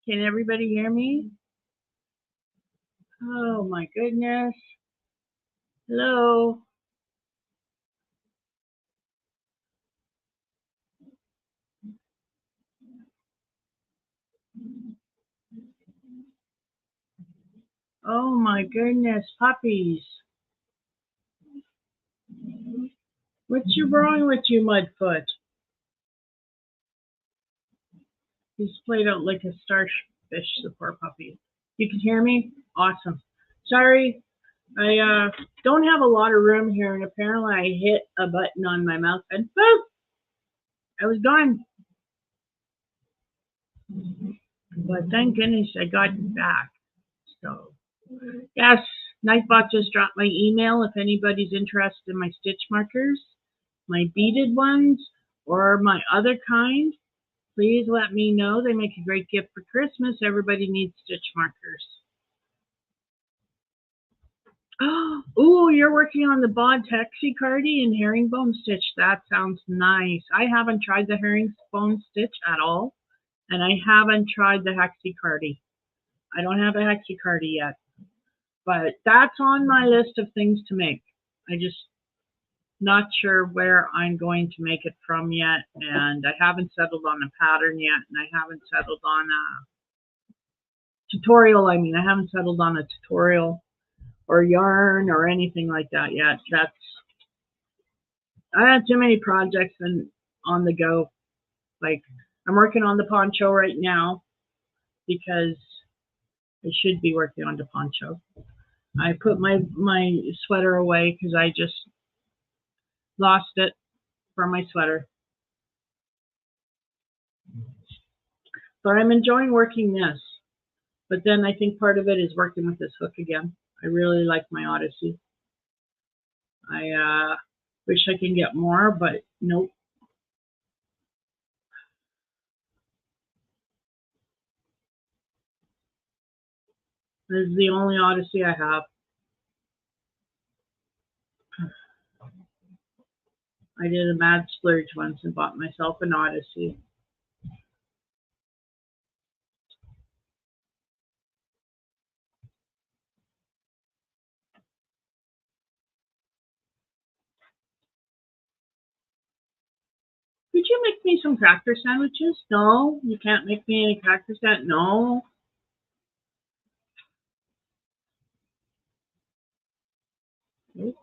Can everybody hear me? Oh my goodness. Hello. Oh my goodness, puppies. What's wrong with you, Mudfoot? He's played out like a starfish, the poor puppy. You can hear me? Awesome. Sorry, I don't have a lot of room here, and apparently I hit a button on my mouse and boop, I was gone. But thank goodness I got back. So, yes, Nightbot just dropped my email if anybody's interested in my stitch markers, my beaded ones, or my other kind. Please let me know. They make a great gift for Christmas. Everybody needs stitch markers. Oh, you're working on the Bod Hexie-Cardi and herringbone stitch. That sounds nice. I haven't tried the herringbone stitch at all, and I haven't tried the Hexie-Cardi. I don't have a Hexie-Cardi yet, but that's on my list of things to make. I just not sure where I'm going to make it from yet, and I haven't settled on a pattern yet, and I haven't settled on a tutorial. I mean, I haven't settled on a tutorial or yarn or anything like that yet. I have too many projects and on the go. Like, I'm working on the poncho right now because I should be working on the poncho. I put my sweater away because I just lost it for my sweater. But I'm enjoying working this. But then I think part of it is working with this hook again. I really like my Odyssey. I wish I can get more, but nope. This is the only Odyssey I have. I did a mad splurge once and bought myself an Odyssey. Could you make me some cracker sandwiches? No, you can't make me any cracker sandwiches. No. Nope.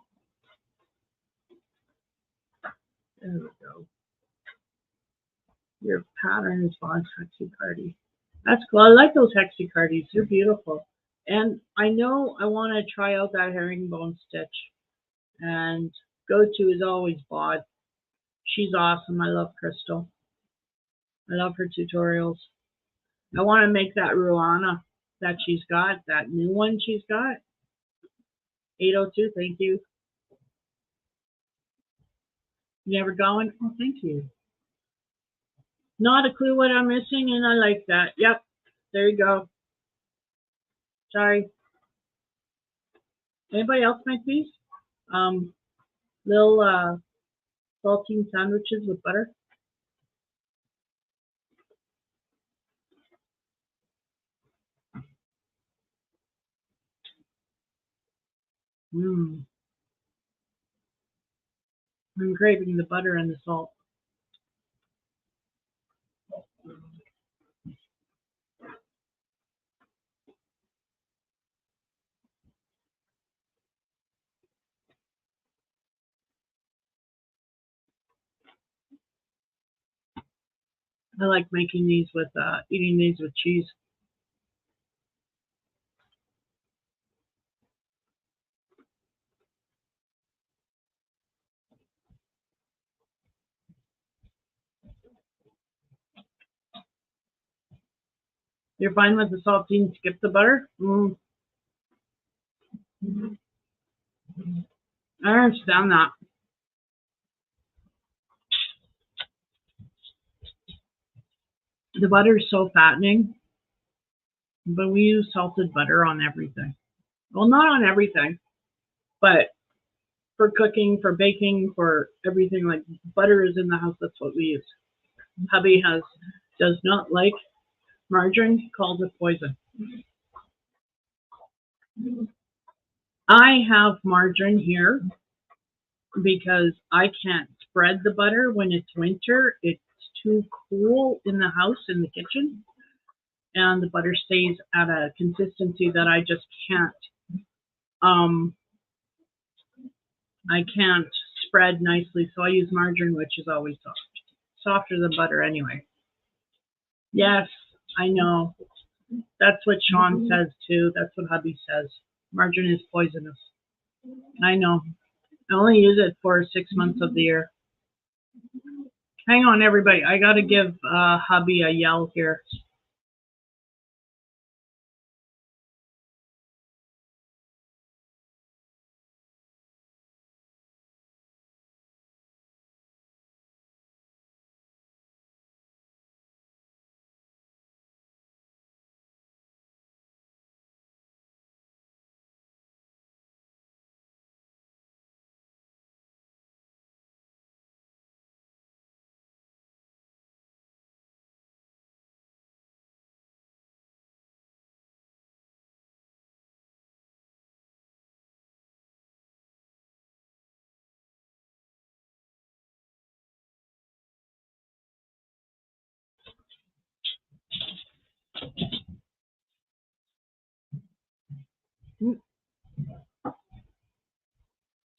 There we go. Your pattern is on Hexie-Cardi. That's cool. I like those Hexie-Cardis. They're beautiful. And I know I want to try out that herringbone stitch. And go-to is always Bod. She's awesome. I love Crystal. I love her tutorials. I want to make that Ruana that she's got, that new one she's got. 802, thank you. You never going? Oh, thank you. Not a clue what I'm missing, and I like that. Yep, there you go. Sorry. Anybody else make these? Little saltine sandwiches with butter. Mmm. I'm craving the butter and the salt. I like making these with, eating these with cheese. You're fine with the saltine, skip the butter? Mm. I understand that. The butter is so fattening, but we use salted butter on everything. Well, not on everything, but for cooking, for baking, for everything. Like, butter is in the house. That's what we use. Hubby does not like margarine, calls it poison. I have margarine here because I can't spread the butter when it's winter. It's too cool in the house, in the kitchen, and the butter stays at a consistency that I just can't. I can't spread nicely, so I use margarine, which is always soft, softer than butter anyway. Yes, I know. That's what Sean says too. That's what hubby says. Margarine is poisonous. I know. I only use it for 6 months of the year. Hang on, everybody. I got to give hubby a yell here.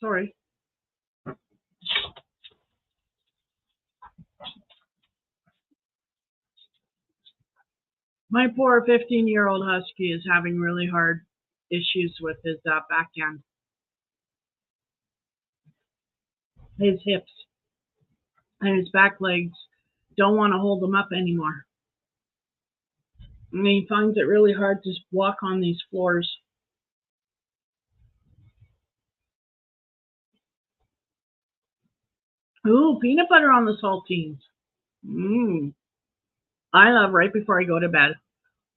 Sorry. My poor 15-year-old husky is having really hard issues with his backhand. His hips and his back legs don't want to hold him up anymore. And he finds it really hard to walk on these floors. Ooh, peanut butter on the saltines. I love right before I go to bed.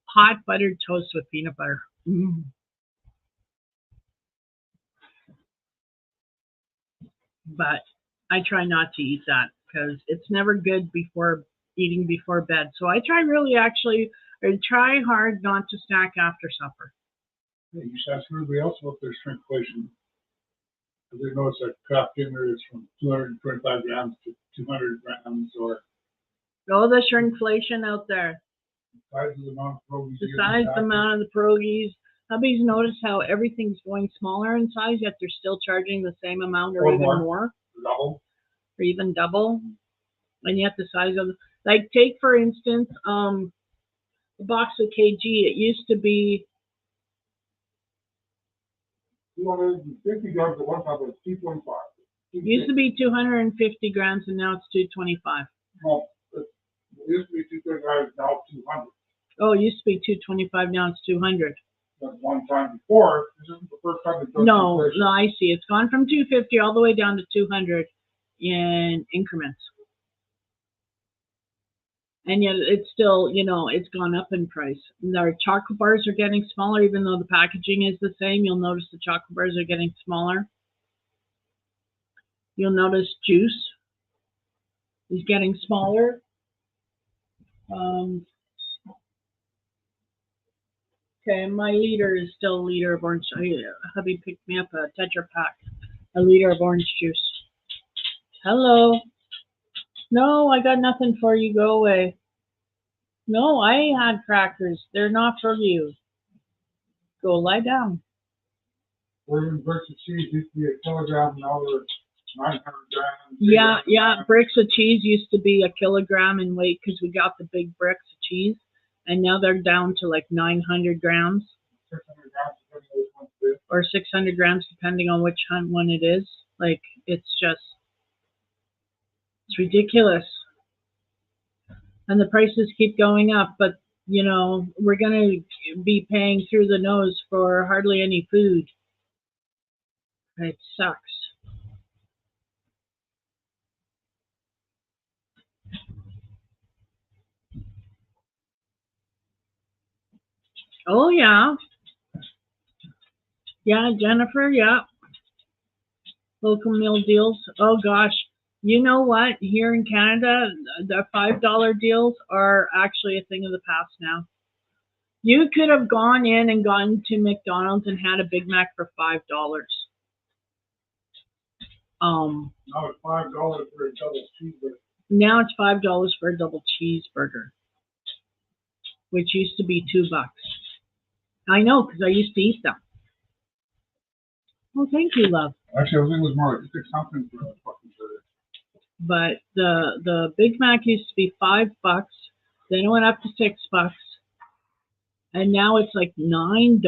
Hot buttered toast with peanut butter. But I try not to eat that because it's never good before eating before bed. So I try try hard not to snack after supper. Yeah, you should ask everybody else about their shrinkflation. Because they notice that craft dinner is from 225 grams to 200 grams, or Oh, the shrinkflation out there. size of the amount of pierogies. Besides the amount of the pierogies, hubby's noticed how everything's going smaller in size, yet they're still charging the same amount or even more. Double. Or even double. And yet the size of, like, take for instance, a box of kg. It used to be 250 grams at one time was 225. Used to be 250 grams, and now it's 225. No, it used to be 225, now 200. Oh, it used to be 225, now it's 200. But one time before, this isn't the first time it's done. No, I see. It's gone from 250 all the way down to 200 in increments. And yet it's still, it's gone up in price. And our chocolate bars are getting smaller, even though the packaging is the same. You'll notice the chocolate bars are getting smaller. You'll notice juice is getting smaller. Okay, my liter is still a liter of orange. Hubby picked me up a Tetra Pak, a liter of orange juice. Hello. No, I got nothing for you. Go away. No, I had crackers. They're not for you. Go lie down. Bricks of cheese used to be a kilogram, now they're 900 grams. Yeah. Bricks of cheese used to be a kilogram in weight because we got the big bricks of cheese, and now they're down to like 900 grams. 600 grams, depending on which one it is. Or 600 grams, depending on which one it is. Like, it's ridiculous. And the prices keep going up, but, we're going to be paying through the nose for hardly any food. It sucks. Oh, yeah. Yeah, Jennifer, yeah. Local meal deals. Oh, gosh. You know what? Here in Canada, the $5 deals are actually a thing of the past now. You could have gone in and gone to McDonald's and had a Big Mac for $5. Now it's $5 for a double cheeseburger. Now it's $5 for a double cheeseburger, which used to be $2. I know, because I used to eat them. Well, thank you, love. Actually, I think it was more like 6 something for a fucking burger. But the Big Mac used to be $5. Then it went up to $6. And now it's like $9.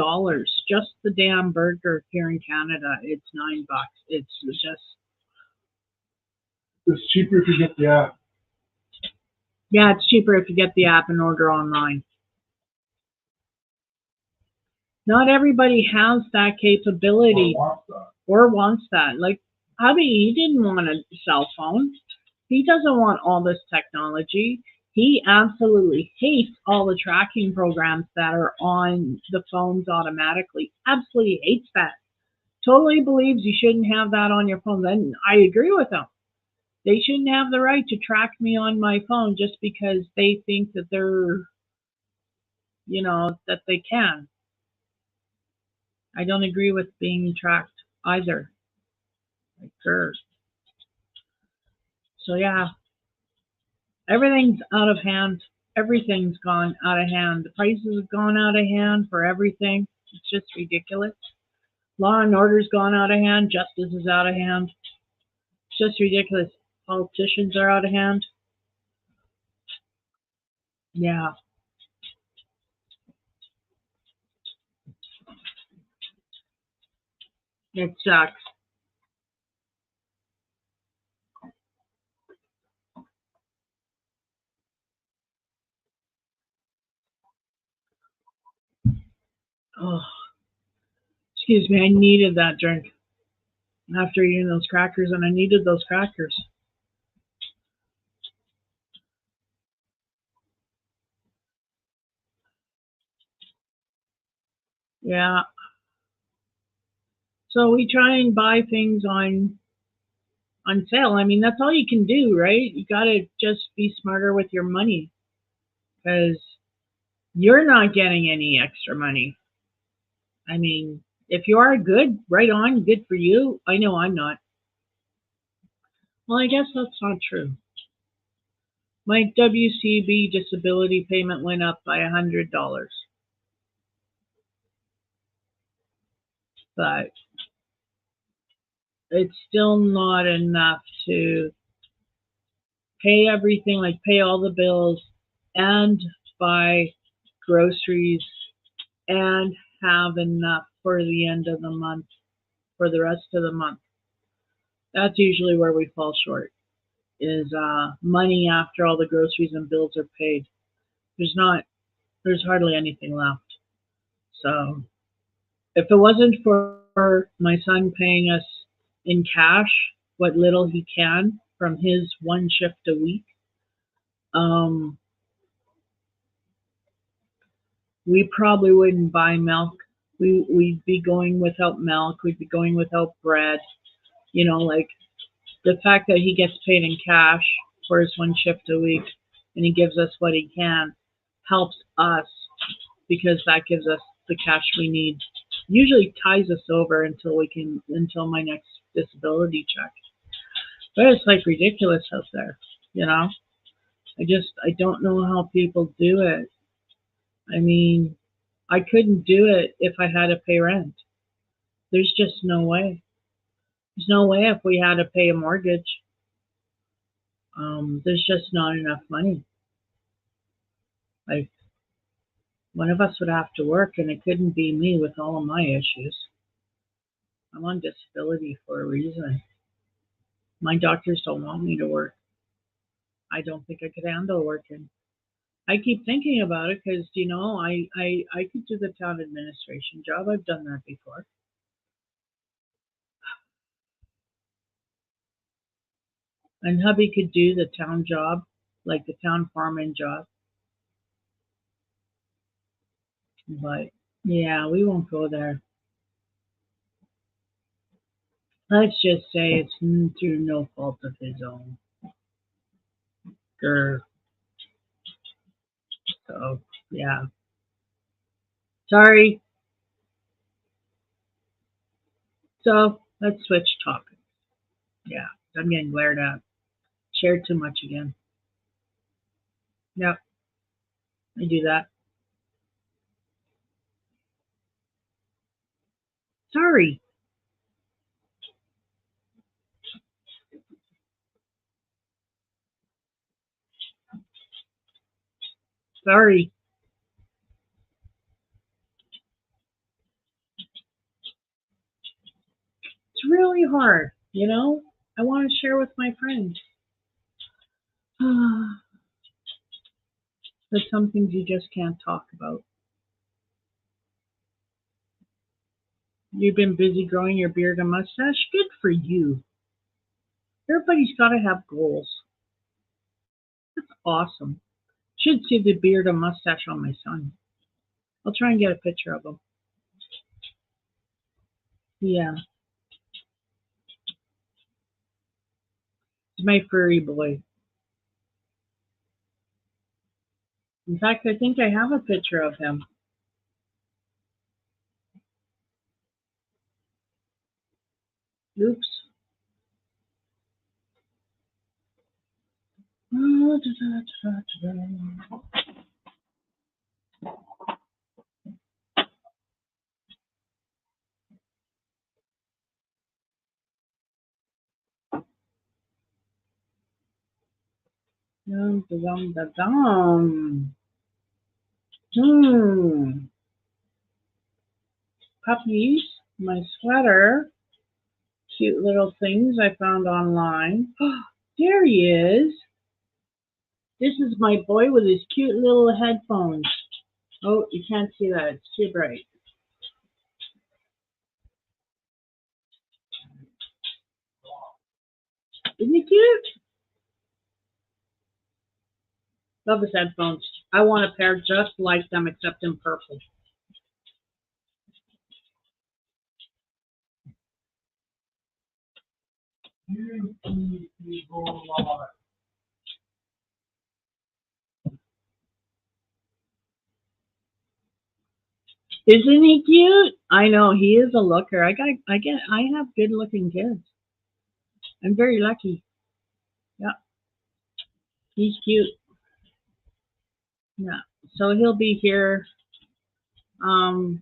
Just the damn burger here in Canada. It's $9. It's just, It's cheaper if you get the app. yeah, it's cheaper if you get the app and order online. Not everybody has that capability or wants that. Like, hubby, he didn't want a cell phone. He doesn't want all this technology. He absolutely hates all the tracking programs that are on the phones automatically. Absolutely hates that. Totally believes you shouldn't have that on your phone. Then I agree with him. They shouldn't have the right to track me on my phone just because they think that they're, that they can. I don't agree with being tracked either. Like, sure. So yeah, everything's out of hand. Everything's gone out of hand. The prices have gone out of hand for everything. It's just ridiculous. Law and order's gone out of hand. Justice is out of hand. It's just ridiculous. Politicians are out of hand. Yeah, it sucks. Oh, excuse me. I needed that drink after eating those crackers, and I needed those crackers. Yeah. So we try and buy things on sale. I mean, that's all you can do, right? You got to just be smarter with your money because you're not getting any extra money. I mean, if you are good, right on, good for you. I know I'm not. Well, I guess that's not true. My WCB disability payment went up by $100, but it's still not enough to pay everything, like pay all the bills and buy groceries and have enough for the end of the month, for the rest of the month. That's usually where we fall short, is money after all the groceries and bills are paid. There's hardly anything left. So if it wasn't for my son paying us in cash what little he can from his one shift a week, um, we probably wouldn't buy milk. We'd be going without milk. We'd be going without bread. Like the fact that he gets paid in cash for his one shift a week and he gives us what he can helps us because that gives us the cash we need. Usually ties us over until my next disability check. But it's like ridiculous out there. I don't know how people do it. I mean, I couldn't do it if I had to pay rent. There's just no way. There's no way if we had to pay a mortgage. There's just not enough money. Like, one of us would have to work, and it couldn't be me with all of my issues. I'm on disability for a reason. My doctors don't want me to work. I don't think I could handle working. I keep thinking about it because, I could do the town administration job. I've done that before. And hubby could do the town job, like the town foreman job. But yeah, we won't go there. Let's just say it's through no fault of his own. Grr. So yeah. Sorry. So let's switch topics. Yeah, I'm getting glared at. Shared too much again. Yep, I do that. Sorry. Sorry. more, you know? I want to share with my friends. There's some things you just can't talk about. You've been busy growing your beard and mustache? Good for you. Everybody's got to have goals. That's awesome. Should see the beard and mustache on my son. I'll try and get a picture of him. Yeah. He's my furry boy. In fact, I think I have a picture of him. Oops. Dum, dum, dum, dum. Puppies, my sweater, cute little things I found online. There he is. This is my boy with his cute little headphones. Oh, you can't see that. It's too bright. Isn't he cute? Love his headphones. I want a pair just like them, except in purple. Isn't he cute? I know he is a looker. I have good looking kids. I'm very lucky. Yeah, he's cute. Yeah, so he'll be here. I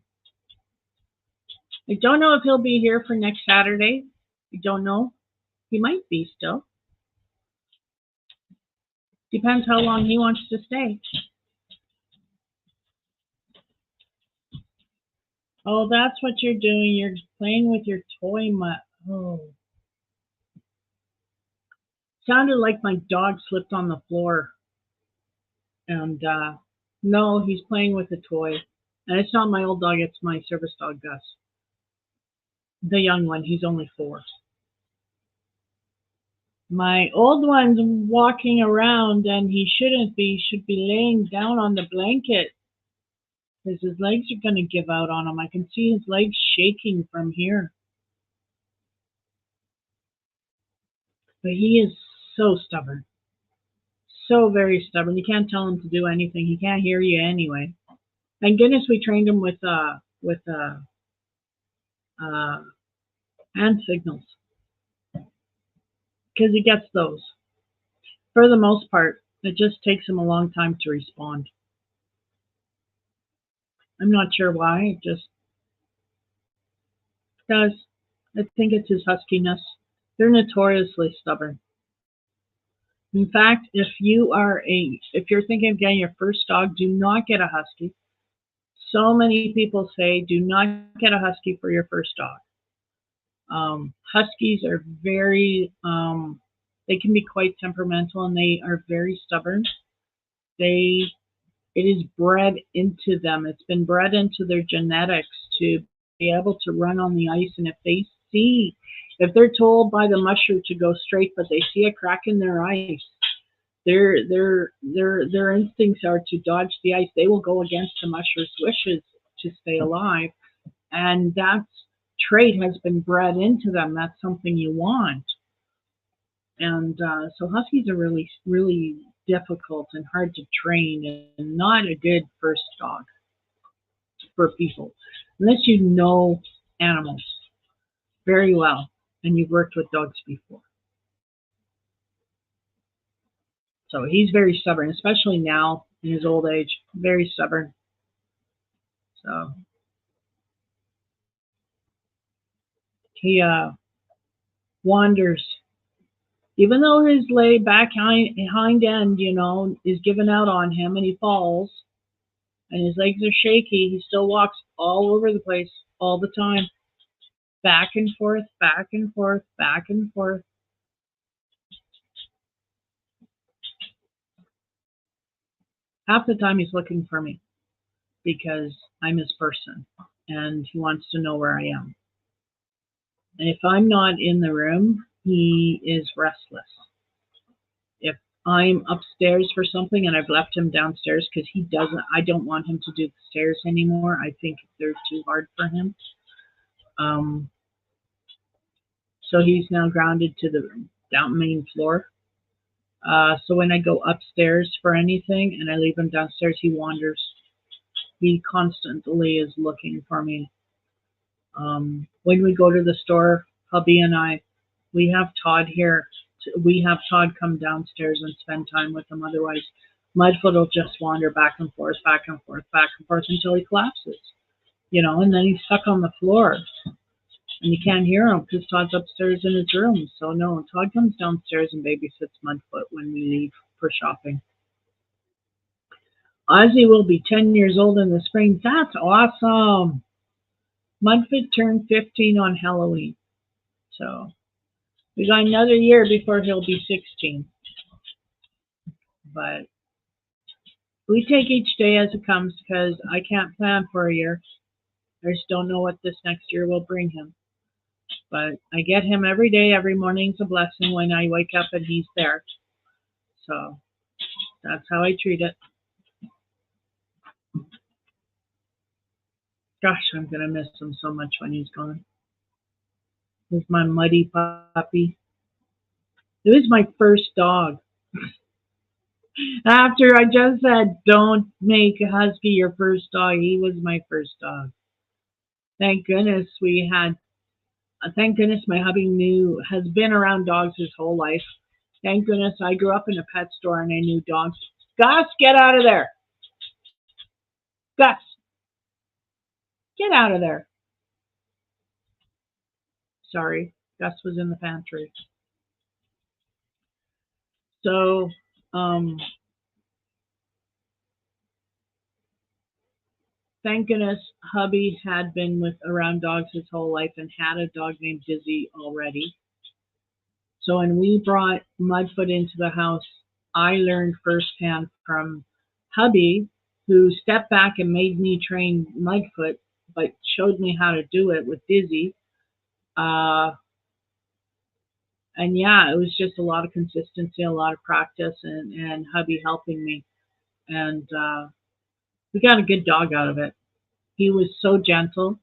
don't know if he'll be here for next Saturday. I don't know. He might be still. Depends how long he wants to stay. Oh, that's what you're doing. You're playing with your toy mutt. Oh. Sounded like my dog slipped on the floor. And no, he's playing with a toy. And it's not my old dog, it's my service dog, Gus. The young one, he's only 4. My old one's walking around and he shouldn't be. He should be laying down on the blanket because his legs are going to give out on him. I can see his legs shaking from here. But he is so stubborn. So very stubborn. You can't tell him to do anything. He can't hear you anyway. Thank goodness we trained him with hand signals. Because he gets those. For the most part, it just takes him a long time to respond. I'm not sure why, it just does. I think it's his huskiness. They're notoriously stubborn. In fact, if you're thinking of getting your first dog, do not get a husky. So many people say do not get a husky for your first dog. Huskies are very, they can be quite temperamental and they are very stubborn. It is bred into them. It's been bred into their genetics to be able to run on the ice. And if they're told by the musher to go straight, but they see a crack in their ice, their instincts are to dodge the ice. They will go against the musher's wishes to stay alive. And that trait has been bred into them. That's something you want. And so huskies are really, really difficult and hard to train and not a good first dog for people unless you know animals very well and you've worked with dogs before. So he's very stubborn, especially now in his old age, very stubborn. So he wanders. Even though his back hind end, is giving out on him and he falls and his legs are shaky, he still walks all over the place all the time. back and forth, back and forth, back and forth. Half the time he's looking for me because I'm his person and he wants to know where I am. And if I'm not in the room, he is restless. If I'm upstairs for something and I've left him downstairs because I don't want him to do the stairs anymore. I think they're too hard for him. So he's now grounded to the down main floor. So when I go upstairs for anything and I leave him downstairs, he wanders. He constantly is looking for me. When we go to the store, hubby and I, we have Todd here. We have Todd come downstairs and spend time with him. Otherwise, Mudfoot will just wander back and forth, back and forth, back and forth until he collapses. And then he's stuck on the floor. And you can't hear him because Todd's upstairs in his room. So no, Todd comes downstairs and babysits Mudfoot when we leave for shopping. Ozzy will be 10 years old in the spring. That's awesome. Mudfoot turned 15 on Halloween. So we got another year before he'll be 16. But we take each day as it comes because I can't plan for a year. I just don't know what this next year will bring him. But I get him every day. Every morning's a blessing when I wake up and he's there. So that's how I treat it. Gosh, I'm going to miss him so much when he's gone. He's my muddy puppy. It was my first dog. After I just said, don't make a husky your first dog, he was my first dog. Thank goodness my hubby has been around dogs his whole life. Thank goodness I grew up in a pet store and I knew dogs. Gus, get out of there. Gus, get out of there. Sorry, Gus was in the pantry. So, thank goodness hubby had been around dogs his whole life and had a dog named Dizzy already. So when we brought Mudfoot into the house, I learned firsthand from hubby, who stepped back and made me train Mudfoot, but showed me how to do it with Dizzy. And yeah, it was just a lot of consistency, a lot of practice, and hubby helping me. And we got a good dog out of it. He was so gentle.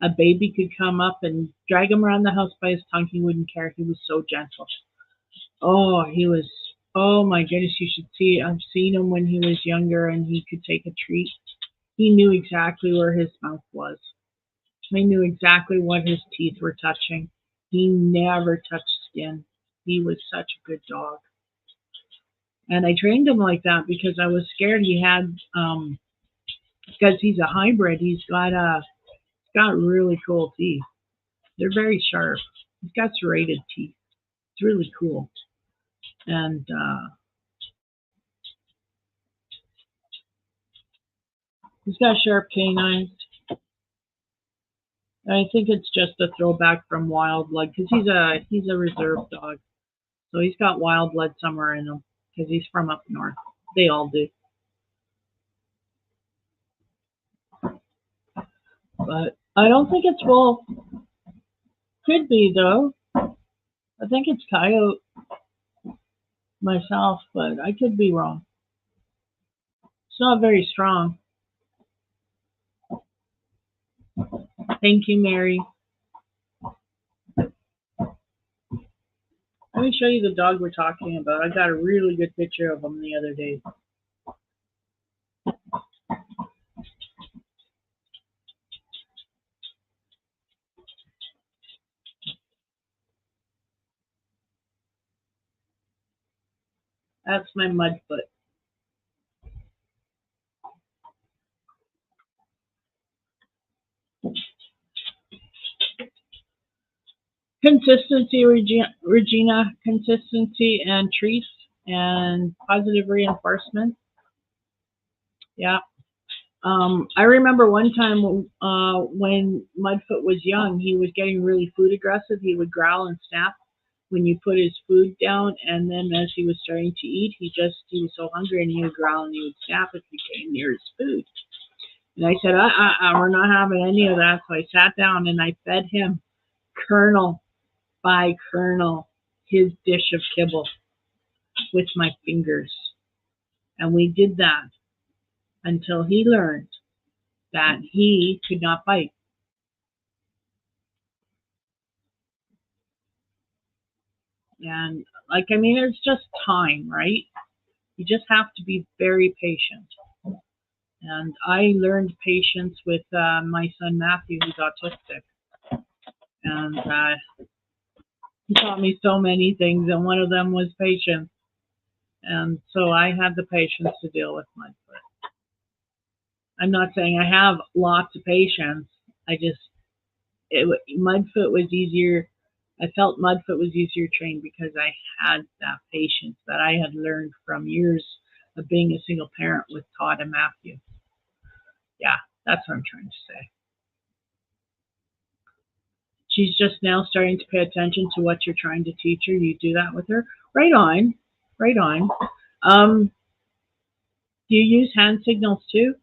A baby could come up and drag him around the house by his tongue. He wouldn't care. He was so gentle. Oh my goodness, you should see. I've seen him when he was younger and he could take a treat. He knew exactly where his mouth was. He knew exactly what his teeth were touching. He never touched skin. He was such a good dog. And I trained him like that because I was scared he had, because he's a hybrid, he's got really cool teeth. They're very sharp. He's got serrated teeth. It's really cool. And he's got sharp canines. I think it's just a throwback from Wild Blood because he's a reserve dog. So he's got wild blood somewhere in him because he's from up north. They all do. But I don't think it's wolf. Could be though. I think it's coyote myself, but I could be wrong. It's not very strong. Thank you, Mary. Let me show you the dog we're talking about. I got a really good picture of him the other day. That's my Mudfoot. Consistency, Regina. Consistency and treats and positive reinforcement. Yeah. I remember one time when Mudfoot was young, he was getting really food aggressive. He would growl and snap when you put his food down, and then as he was starting to eat, he was so hungry and he would growl and he would snap if he came near his food. And I said, we're not having any of that. So I sat down and I fed him kernel by kernel his dish of kibble with my fingers. And we did that until he learned that he could not bite. And it's just time, right? You just have to be very patient. And I learned patience with my son Matthew, who's autistic. And he taught me so many things, and one of them was patience. And so I had the patience to deal with Mudfoot. I'm not saying I have lots of patience. Mudfoot was easier. I felt Mudfoot was easier trained because I had that patience that I had learned from years of being a single parent with Todd and Matthew. Yeah, that's what I'm trying to say. She's just now starting to pay attention to what you're trying to teach her. You do that with her. Right on. Right on. Do you use hand signals too?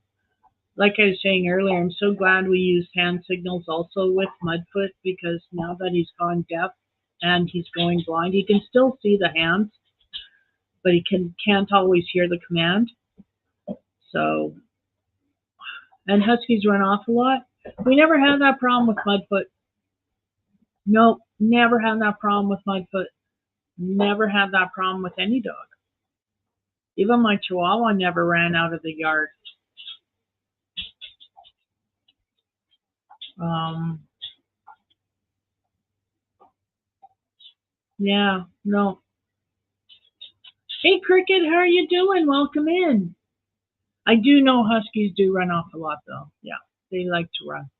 Like I was saying earlier, I'm so glad we used hand signals also with Mudfoot, because now that he's gone deaf and he's going blind, he can still see the hands, but he can't always hear the command. So, and Huskies run off a lot. We never had that problem with Mudfoot. Nope, never had that problem with Mudfoot. Never had that problem with any dog. Even my Chihuahua never ran out of the yard. Yeah, no. Hey, Cricket, how are you doing? Welcome in. I do know Huskies do run off a lot, though. Yeah, they like to run.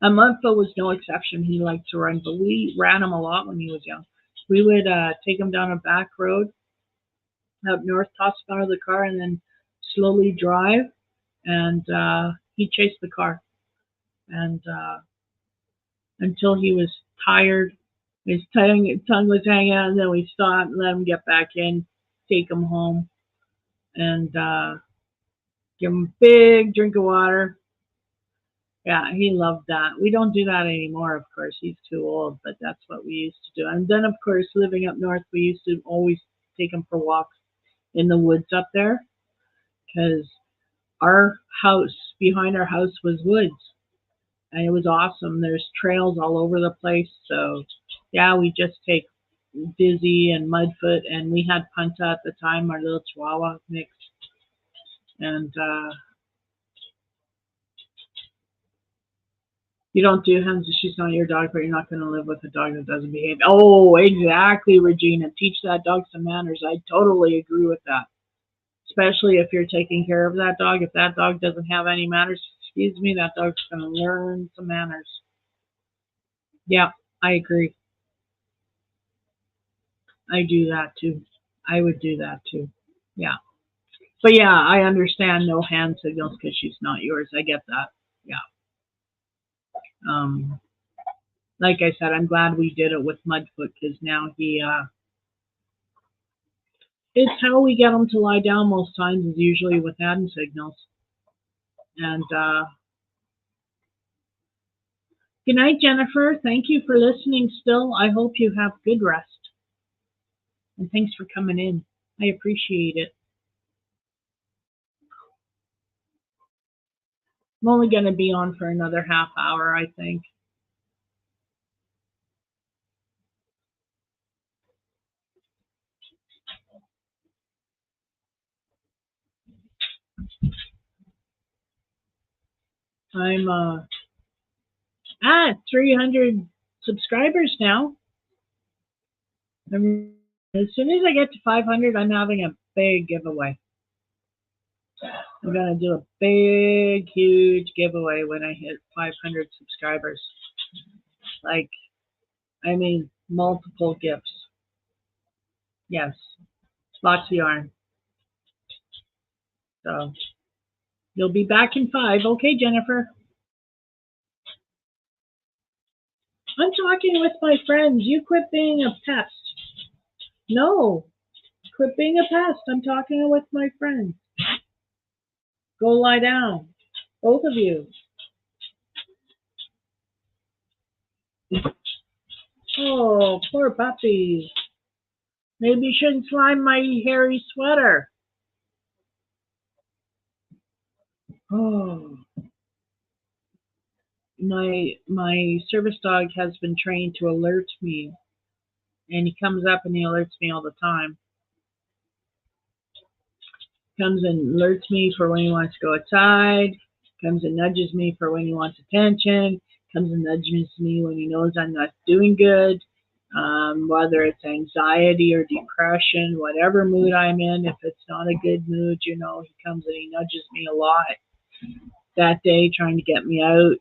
And Mudfoot was no exception. He liked to run, but we ran him a lot when he was young. We would take him down a back road up north, toss him out of the car, and then slowly drive, and he'd chase the car. And until he was tired, his tongue was hanging out, and then we stop, let him get back in, take him home, and give him a big drink of water. Yeah, he loved that. We don't do that anymore, of course. He's too old, but that's what we used to do. And then, of course, living up north, we used to always take him for walks in the woods up there, because our house, behind our house, was woods. And it was awesome. There's trails all over the place. So, yeah, we just take Dizzy and Mudfoot, and we had Punta at the time, our little Chihuahua mix. And you don't do hens if she's not your dog, but you're not going to live with a dog that doesn't behave. Oh, exactly, Regina. Teach that dog some manners. I totally agree with that. Especially if you're taking care of that dog. If that dog doesn't have any manners, excuse me, that dog's going to learn some manners. Yeah, I agree. I do that too. I would do that too. Yeah. But yeah, I understand no hand signals because she's not yours. I get that. Yeah. Like I said, I'm glad we did it with Mudfoot, because now it's how we get him to lie down most times, is usually with hand signals. And good night, Jennifer. Thank you for listening still. I hope you have good rest. And thanks for coming in. I appreciate it. I'm only going to be on for another half hour, I think. I'm at 300 subscribers now. As soon as I get to 500, I'm having a big giveaway. I'm going to do a big, huge giveaway when I hit 500 subscribers. Multiple gifts. Yes, lots of yarn. So, You'll be back in 5. Okay, Jennifer. I'm talking with my friends. You quit being a pest. No, quit being a pest. I'm talking with my friends. Go lie down. Both of you. Oh, poor puppy. Maybe you shouldn't slime my hairy sweater. Oh, my service dog has been trained to alert me, and he comes up and he alerts me all the time. Comes and alerts me for when he wants to go outside. Comes and nudges me for when he wants attention. Comes and nudges me when he knows I'm not doing good. Whether it's anxiety or depression, whatever mood I'm in, if it's not a good mood, he comes and he nudges me a lot. That day, trying to get me out.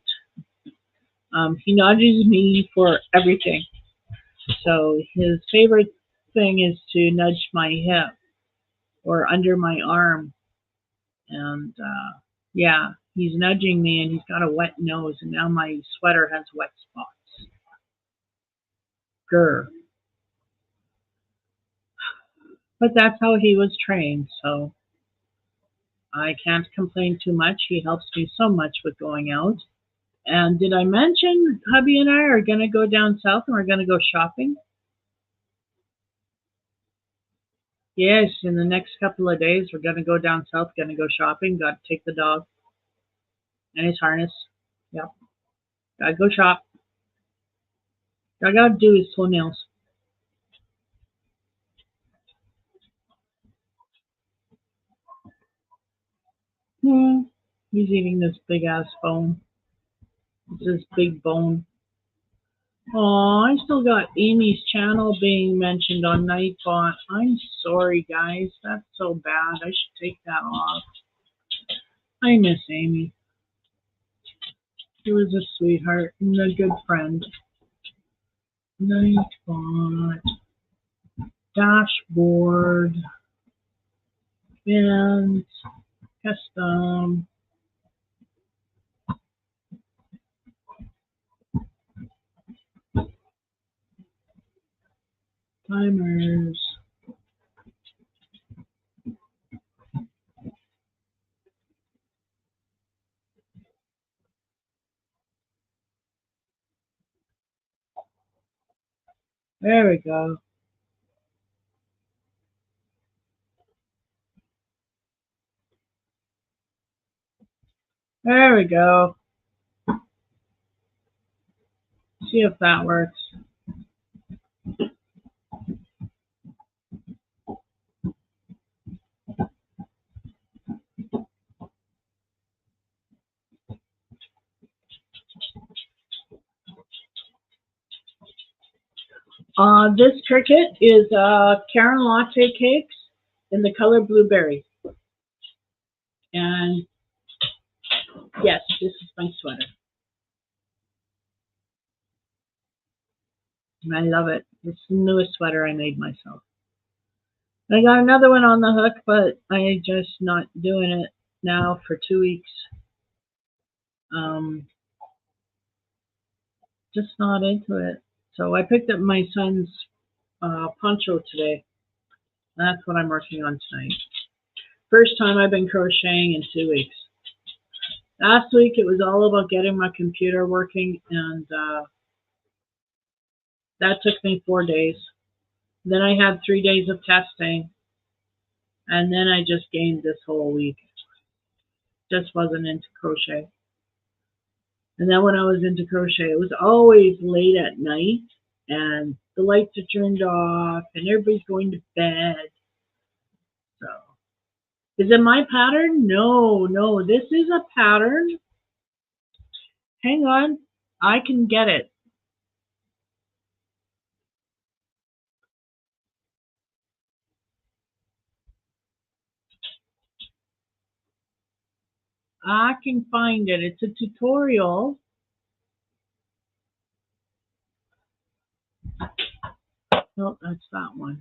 He nudges me for everything. So his favorite thing is to nudge my hip or under my arm. And yeah, he's nudging me and he's got a wet nose and now my sweater has wet spots. Grr. But that's how he was trained, so I can't complain too much. He helps me so much with going out. And did I mention hubby and I are going to go down south and we're going to go shopping? Yes, in the next couple of days, we're going to go down south, going to go shopping. Got to take the dog and his harness. Yep. Got to go shop. All I got to do is toenails. He's eating this big ass bone. It's this big bone. Oh, I still got Amy's channel being mentioned on Nightbot. I'm sorry, guys. That's so bad. I should take that off. I miss Amy. She was a sweetheart and a good friend. Nightbot. Dashboard. Events. Custom. Timers. There we go. There we go. See if that works. This Cricut is Karen Latte Cakes in the color blueberry. And yes, this is my sweater. And I love it. It's the newest sweater I made myself. I got another one on the hook, but I'm just not doing it now for 2 weeks. Just not into it. So I picked up my son's poncho today. That's what I'm working on tonight. First time I've been crocheting in 2 weeks. Last week it was all about getting my computer working, and that took me 4 days. Then I had 3 days of testing, and then I just gained this whole week. Just wasn't into crochet. And then when I was into crochet, it was always late at night, and the lights are turned off, and everybody's going to bed. So, is it my pattern? No, this is a pattern. Hang on, I can get it. I can find it. It's a tutorial. No, that's that one.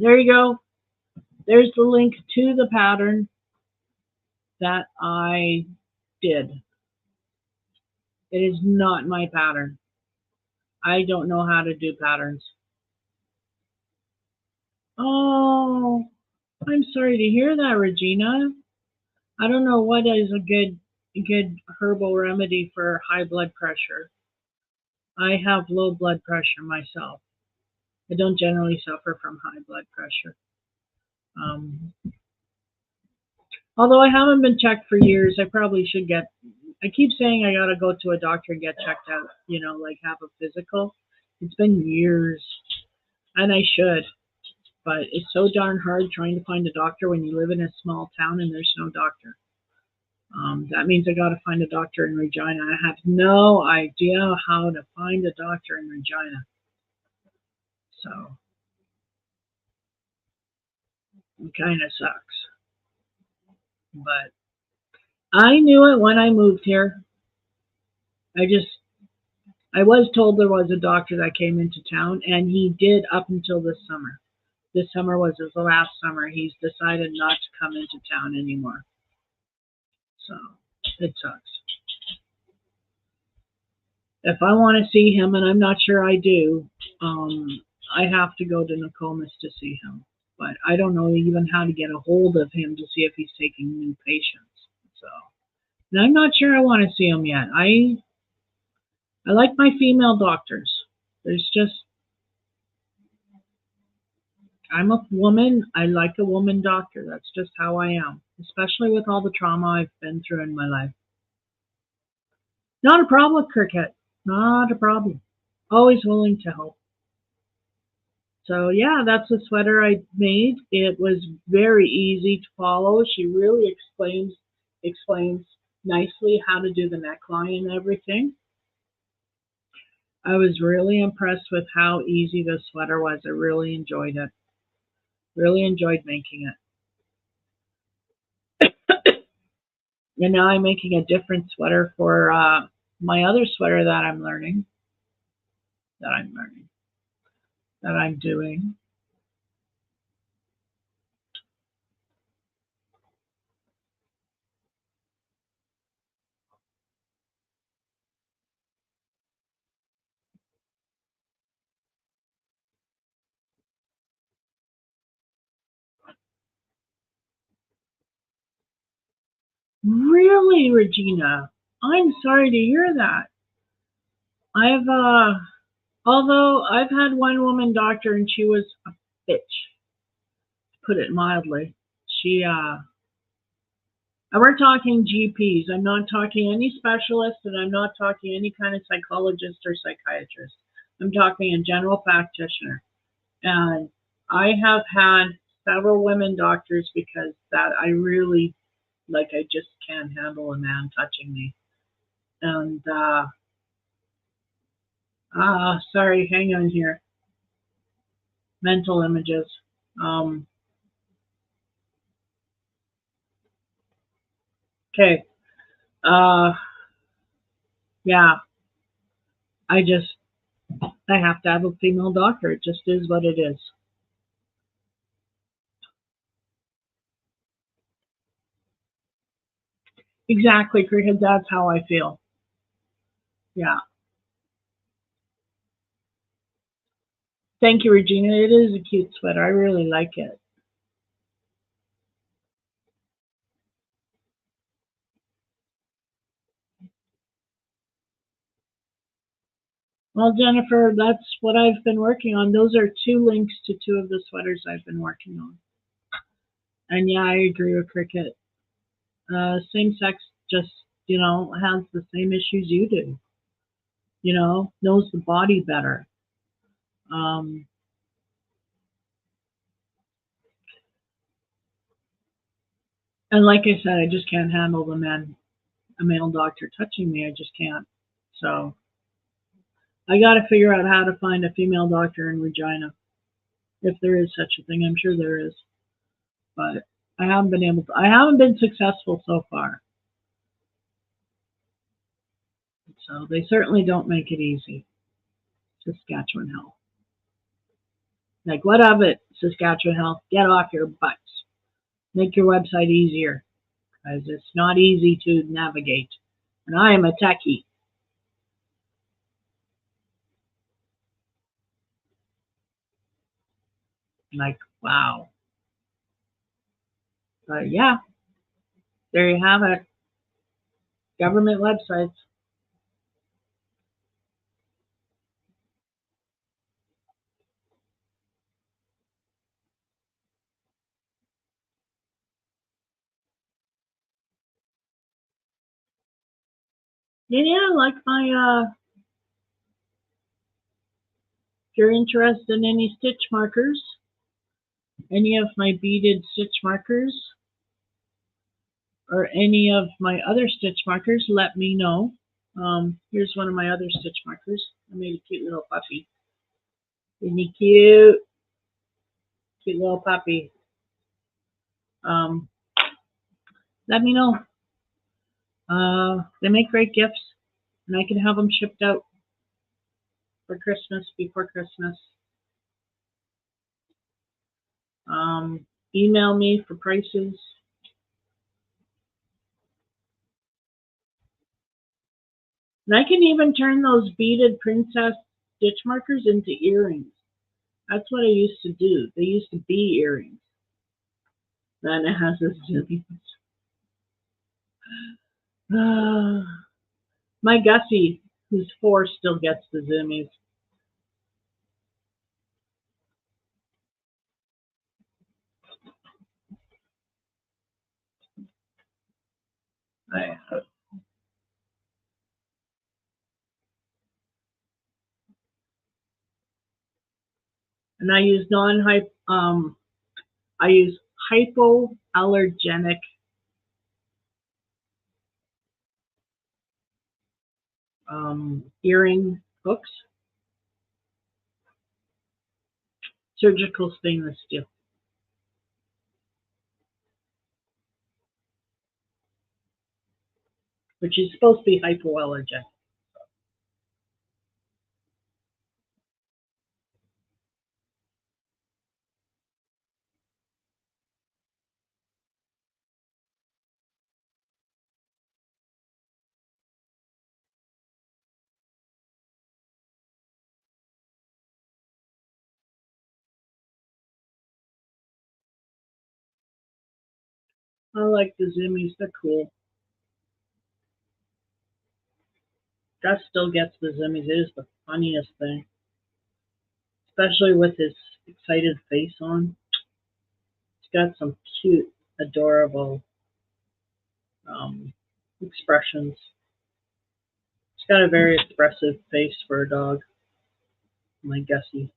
there you go. There's the link to the pattern that I did. It is not my pattern. I don't know how to do patterns. Oh, I'm sorry to hear that, Regina. I don't know what is a good herbal remedy for high blood pressure. I have low blood pressure myself. I don't generally suffer from high blood pressure. Although I haven't been checked for years, I probably should get. I keep saying I gotta go to a doctor and get checked out, like have a physical. It's been years, and I should, but it's so darn hard trying to find a doctor when you live in a small town and there's no doctor. That means I gotta find a doctor in Regina. I have no idea how to find a doctor in Regina. So, it kind of sucks. But I knew it when I moved here. I was told there was a doctor that came into town, and he did up until this summer. This summer was his last summer. He's decided not to come into town anymore. So, it sucks. If I want to see him, and I'm not sure I do, I have to go to Nokomis to see him. But I don't know even how to get a hold of him to see if he's taking new patients. So, and I'm not sure I want to see him yet. I like my female doctors. I'm a woman. I like a woman doctor. That's just how I am, especially with all the trauma I've been through in my life. Not a problem, Cricket. Not a problem. Always willing to help. So yeah, that's a sweater I made. It was very easy to follow. She really explains nicely how to do the neckline and everything. I was really impressed with how easy the sweater was. I really enjoyed it. Really enjoyed making it. And now I'm making a different sweater for my other sweater that I'm doing. Really, Regina? I'm sorry to hear that. Although I've had one woman doctor and she was a bitch, to put it mildly. And we're talking GPs. I'm not talking any specialist, and I'm not talking any kind of psychologist or psychiatrist. I'm talking a general practitioner. And I have had several women doctors because that I really, I just can't handle a man touching me. And, sorry, hang on here. Mental images. Okay. Yeah. I have to have a female doctor. It just is what it is. Exactly, Cricket. That's how I feel. Yeah. Thank you, Regina. It is a cute sweater. I really like it. Well, Jennifer, that's what I've been working on. Those are 2 links to 2 of the sweaters I've been working on. And yeah, I agree with Cricket. Same sex just, has the same issues you do. Knows the body better. And like I said, I just can't handle a male doctor touching me. I just can't. So I got to figure out how to find a female doctor in Regina, if there is such a thing. I'm sure there is, but I haven't been successful so far. So they certainly don't make it easy. Saskatchewan Health. Like, what of it, Saskatchewan Health? Get off your butts. Make your website easier, because it's not easy to navigate. And I am a techie. Like, wow. But yeah, there you have it. Government websites. Yeah, like my, if you're interested in any stitch markers, any of my beaded stitch markers, or any of my other stitch markers, let me know. Here's one of my other stitch markers. I made a cute little puppy. Isn't he cute? Cute little puppy. Let me know. They make great gifts, and I can have them shipped out for Christmas, before Christmas. Email me for prices. And I can even turn those beaded princess stitch markers into earrings. That's what I used to do. They used to be earrings. Then it has this zillions. My Gussie, who's 4, still gets the zoomies. And I use I use hypoallergenic earring hooks, surgical stainless steel, which is supposed to be hypoallergenic. I like the zoomies, they're cool. Gus still gets the zoomies. It is the funniest thing, especially with his excited face on. He's got some cute, adorable expressions. He's got a very expressive face for a dog, my Gussie.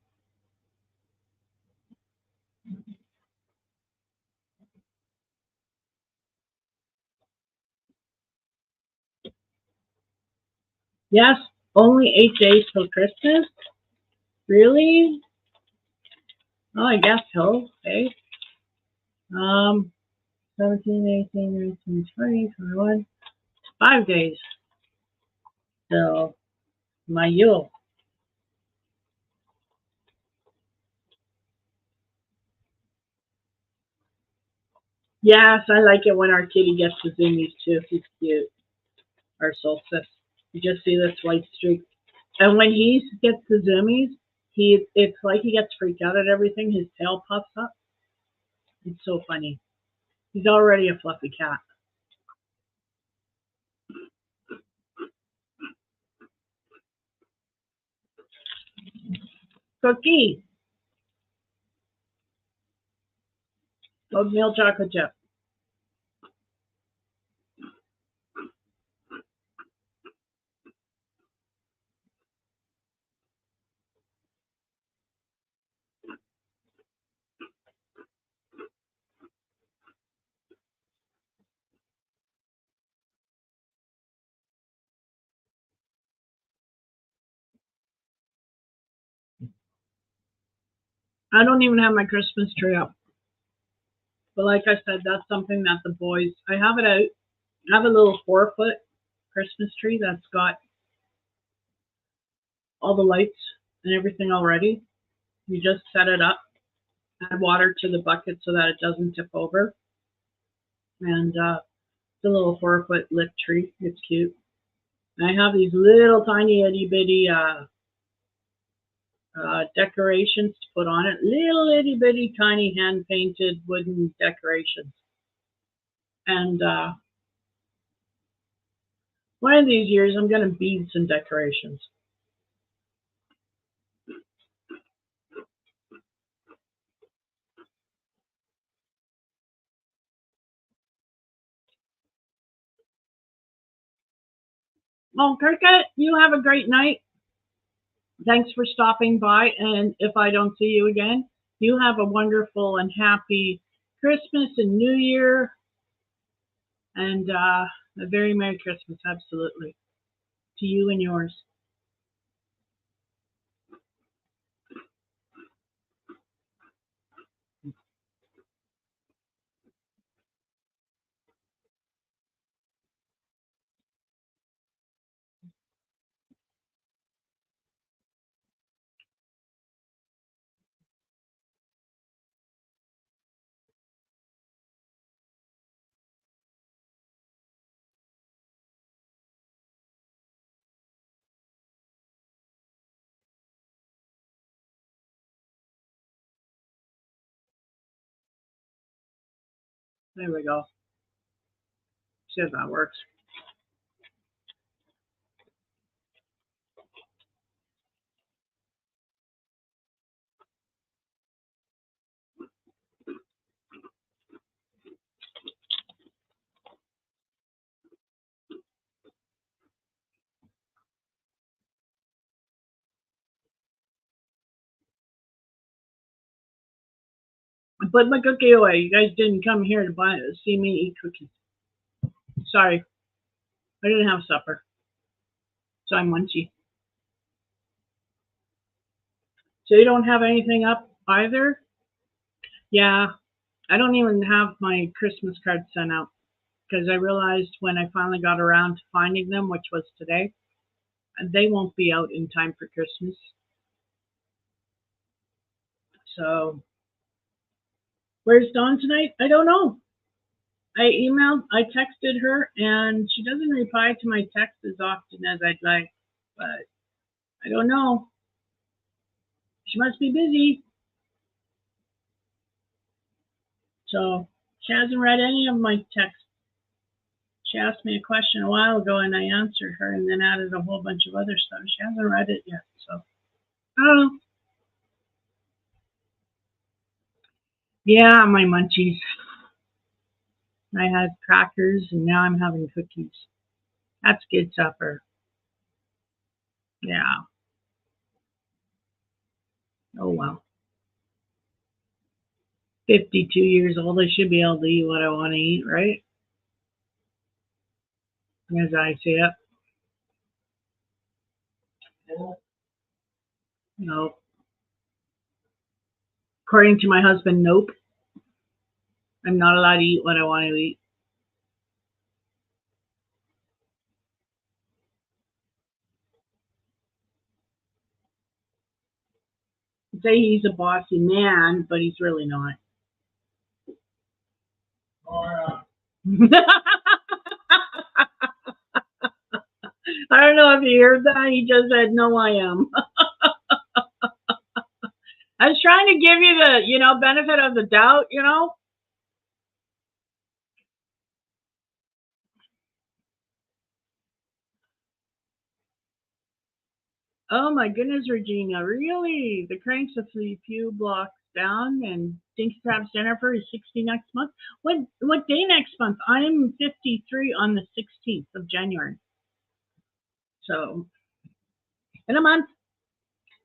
Yes, only 8 days till Christmas? Really? Oh, I guess so. Okay. 17, 18, 19, 20, 21. 5 days till my Yule. Yes, I like it when our kitty gets the zoomies too. He's cute. Our solstice. You just see this white streak. And when he gets the zoomies, it's like he gets freaked out at everything. His tail puffs up. It's so funny. He's already a fluffy cat. Cookie. Oatmeal chocolate chip. I don't even have my Christmas tree up. But like I said, that's something that the boys, I have it out. I have a little 4-foot Christmas tree that's got all the lights and everything already. You just set it up, add water to the bucket so that it doesn't tip over. And it's a little 4-foot lip tree. It's cute. And I have these little tiny itty bitty decorations to put on it. Little itty bitty tiny hand painted wooden decorations. And one of these years I'm going to bead some decorations. Well, Cricket, you have a great night. Thanks for stopping by. And if I don't see you again, you have a wonderful and happy Christmas and New Year. And a very Merry Christmas, absolutely. To you and yours. There we go. See if that works. I put my cookie away. You guys didn't come here to see me eat cookies. Sorry. I didn't have supper. So I'm munchy. So you don't have anything up either? Yeah. I don't even have my Christmas cards sent out because I realized when I finally got around to finding them, which was today, they won't be out in time for Christmas. So where's Dawn tonight? I don't know. I texted her, and she doesn't reply to my texts as often as I'd like, but I don't know. She must be busy. So she hasn't read any of my texts. She asked me a question a while ago, and I answered her, and then added a whole bunch of other stuff. She hasn't read it yet, so I don't know. Yeah, my munchies. I had crackers, and now I'm having cookies. That's good supper. Yeah. Oh, well. 52 years old, I should be able to eat what I want to eat, right? As I see it. Nope. According to my husband, nope. I'm not allowed to eat what I want to eat. Say he's a bossy man, but he's really not. Oh, I don't know if you heard that. He just said, no, I am. I was trying to give you the, benefit of the doubt, Oh my goodness, Regina, really? The crank's a few blocks down, and Dinky Crab's Jennifer is 60 next month. What day next month? I'm 53 on the 16th of January. So, in a month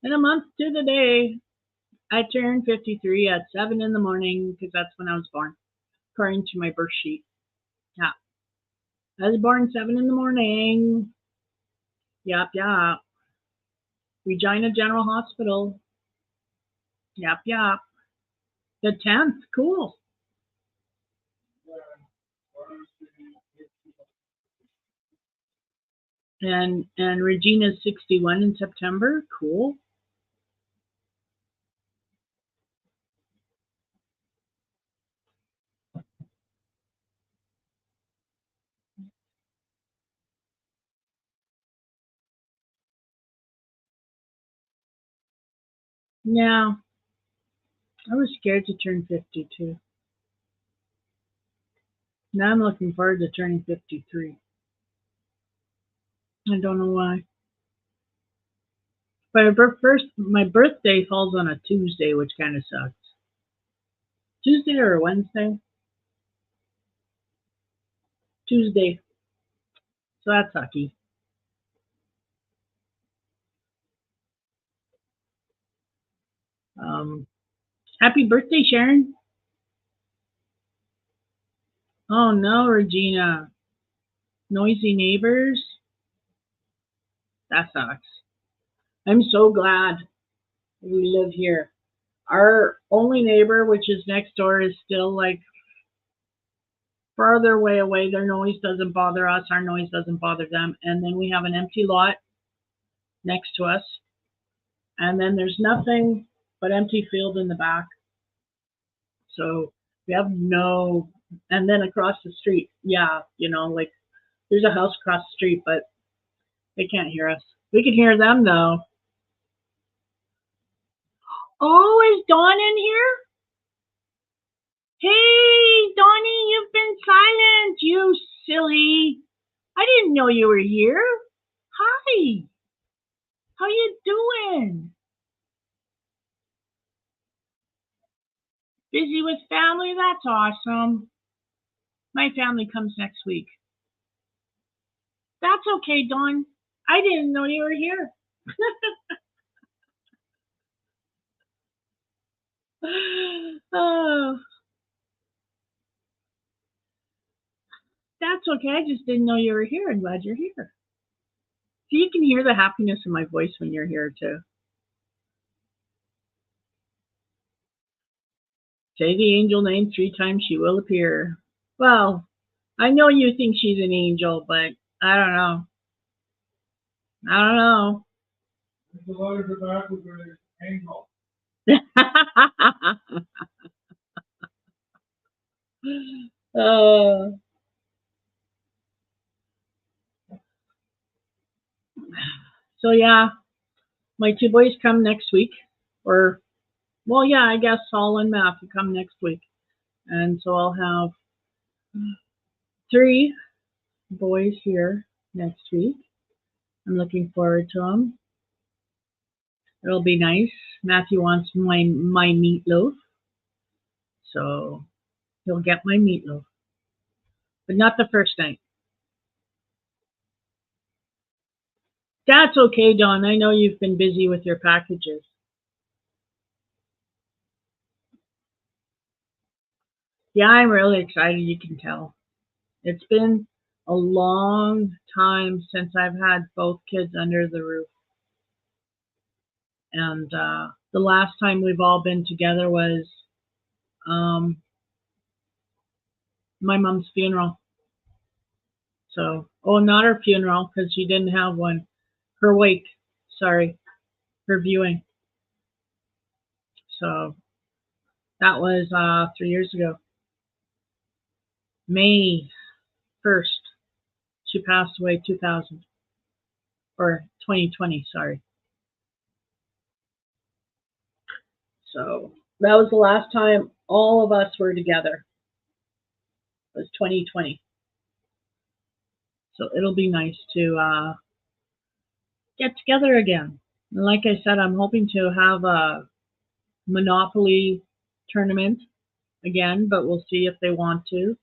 to the day, I turned 53 at 7 in the morning because that's when I was born, according to my birth sheet. Yeah. I was born 7 in the morning. Yep. Regina General Hospital. Yep. The 10th. Cool. And Regina's 61 in September. Cool. Yeah, I was scared to turn 52. Now I'm looking forward to turning 53. I don't know why. But my birthday falls on a Tuesday, which kind of sucks. Tuesday or a Wednesday? Tuesday. So that's sucky. Happy birthday, Sharon. Oh no, Regina. Noisy neighbors. That sucks. I'm so glad we live here. Our only neighbor, which is next door, is still like farther away. Their noise doesn't bother us. Our noise doesn't bother them. And then we have an empty lot next to us. And then there's nothing but empty field in the back. So we have no, and then across the street, yeah, like there's a house across the street, but they can't hear us. We can hear them though. Oh, is Dawn in here? Hey, Donnie, you've been silent, you silly. I didn't know you were here. Hi. How you doing? Busy with family? That's awesome. My family comes next week. That's okay, Dawn. I didn't know you were here. Oh, that's okay. I just didn't know you were here. I'm glad you're here. So you can hear the happiness in my voice when you're here too. Say the angel name 3 times, she will appear. Well, I know you think she's an angel, but I don't know. I don't know. The letters are back with the angel. So yeah, my 2 boys come next week, or well, yeah, I guess Saul and Matthew come next week, and so I'll have 3 boys here next week. I'm looking forward to them. It'll be nice. Matthew wants my meatloaf, so he'll get my meatloaf, but not the first night. That's okay, Dawn. I know you've been busy with your packages. Yeah, I'm really excited. You can tell. It's been a long time since I've had both kids under the roof. And the last time we've all been together was my mom's funeral. So, oh, not her funeral because she didn't have one. Her wake, sorry, her viewing. So that was 3 years ago. May 1st, she passed away 2000, or 2020, sorry. So that was the last time all of us were together. It was 2020. So it'll be nice to get together again. And like I said, I'm hoping to have a Monopoly tournament again, but we'll see if they want to.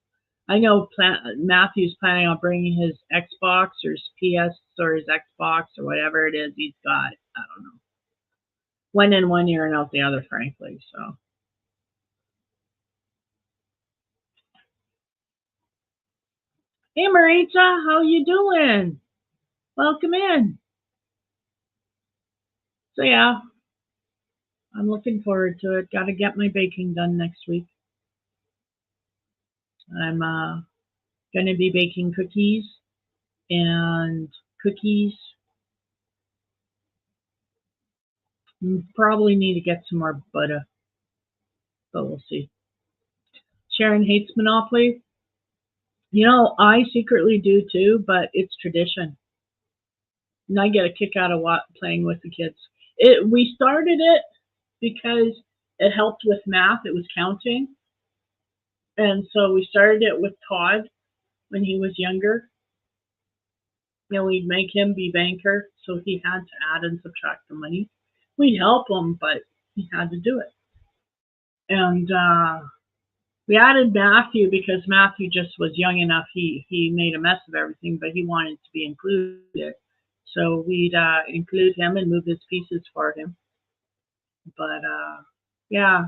I know Matthew's planning on bringing his Xbox or his PS or his Xbox or whatever it is he's got. I don't know. One in one ear and out the other, frankly. So. Hey, Maritza, how you doing? Welcome in. So yeah, I'm looking forward to it. Got to get my baking done next week. I'm going to be baking cookies and cookies. Probably need to get some more butter, but we'll see. Sharon hates Monopoly. I secretly do too, but it's tradition. And I get a kick out of playing with the kids. We started it because it helped with math. It was counting. And so we started it with Todd when he was younger. We'd make him be banker, so he had to add and subtract the money. We'd help him, but he had to do it. And we added Matthew because Matthew just was young enough. He made a mess of everything, but he wanted to be included. So we'd include him and move his pieces for him. But yeah.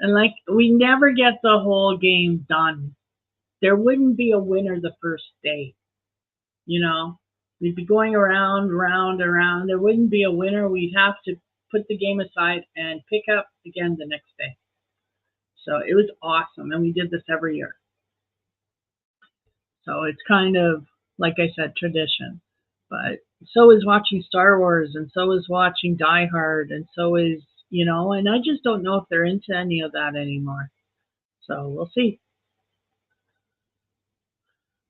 And like, we never get the whole game done. There wouldn't be a winner the first day. We'd be going around, round, around. There wouldn't be a winner. We'd have to put the game aside and pick up again the next day. So it was awesome. And we did this every year. So it's kind of, like I said, tradition. But so is watching Star Wars, and so is watching Die Hard, and so is, and I just don't know if they're into any of that anymore. So we'll see.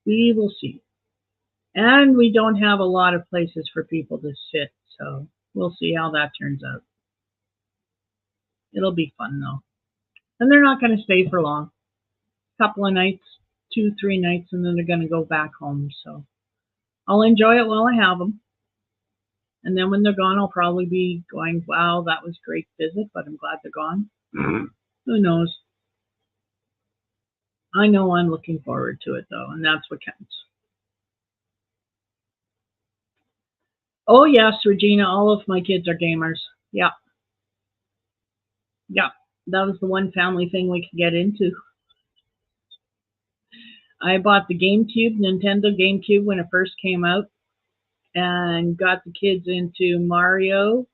We will see. And we don't have a lot of places for people to sit, so we'll see how that turns out. It'll be fun, though. And they're not going to stay for long. A couple of nights, 2-3 nights, and then they're going to go back home. So I'll enjoy it while I have them. And then when they're gone, I'll probably be going, wow, that was a great visit, but I'm glad they're gone. Who knows? I know I'm looking forward to it, though, and that's what counts. Oh, yes, Regina, all of my kids are gamers. Yeah. Yeah, that was the one family thing we could get into. I bought the Nintendo GameCube when it first came out, and got the kids into Mario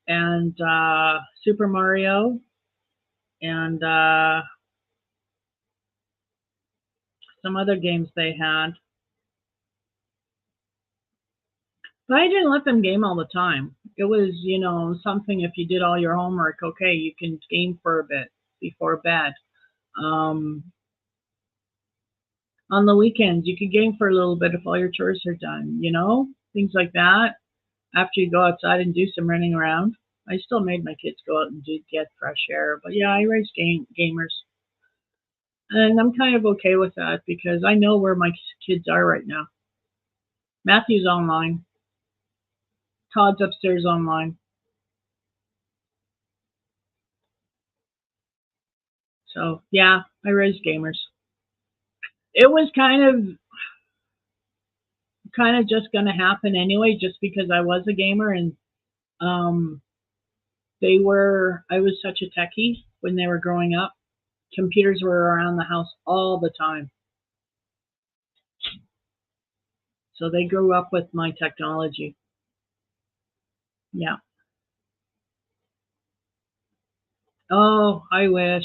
and Super Mario and some other games they had. But I didn't let them game all the time. It was, something if you did all your homework, okay, you can game for a bit before bed. On the weekends, you could game for a little bit if all your chores are done, things like that. After you go outside and do some running around. I still made my kids go out and get fresh air. But yeah, I raised gamers. And I'm kind of okay with that because I know where my kids are right now. Matthew's online. Todd's upstairs online. So yeah, I raised gamers. It was kind of just going to happen anyway, just because I was a gamer and I was such a techie when they were growing up. Computers were around the house all the time. So they grew up with my technology. Yeah. Oh, I wish.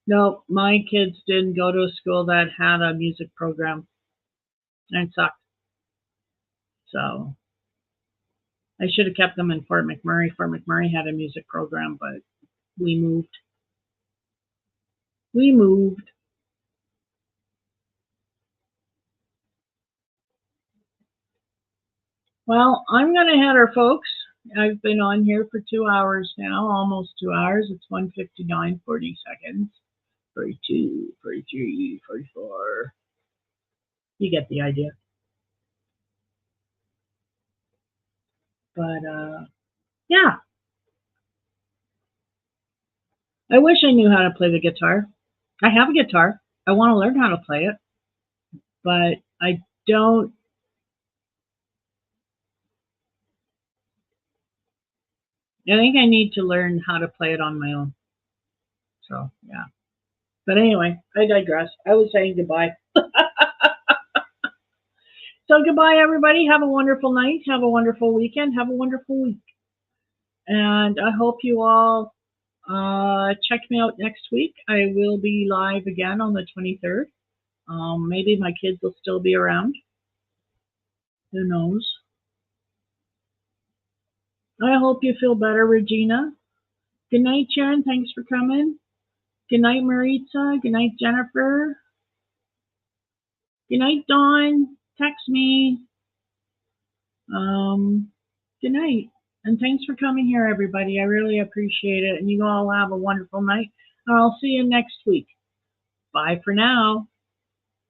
No, my kids didn't go to a school that had a music program. And it sucked. So I should have kept them in Fort McMurray. Fort McMurray had a music program, but we moved. Well, I'm going to head her, folks. I've been on here for 2 hours now, almost 2 hours. It's 1:59, 40 seconds. 42, 43, 44. You get the idea. But, yeah. I wish I knew how to play the guitar. I have a guitar. I want to learn how to play it. But I don't. I think I need to learn how to play it on my own. So, yeah. But anyway, I digress. I was saying goodbye. So goodbye, everybody. Have a wonderful night. Have a wonderful weekend. Have a wonderful week. And I hope you all check me out next week. I will be live again on the 23rd. Maybe my kids will still be around. Who knows? I hope you feel better, Regina. Good night, Sharon. Thanks for coming. Good night, Maritza. Good night, Jennifer. Good night, Dawn. Text me. Good night. And thanks for coming here, everybody. I really appreciate it. And you all have a wonderful night. And I'll see you next week. Bye for now.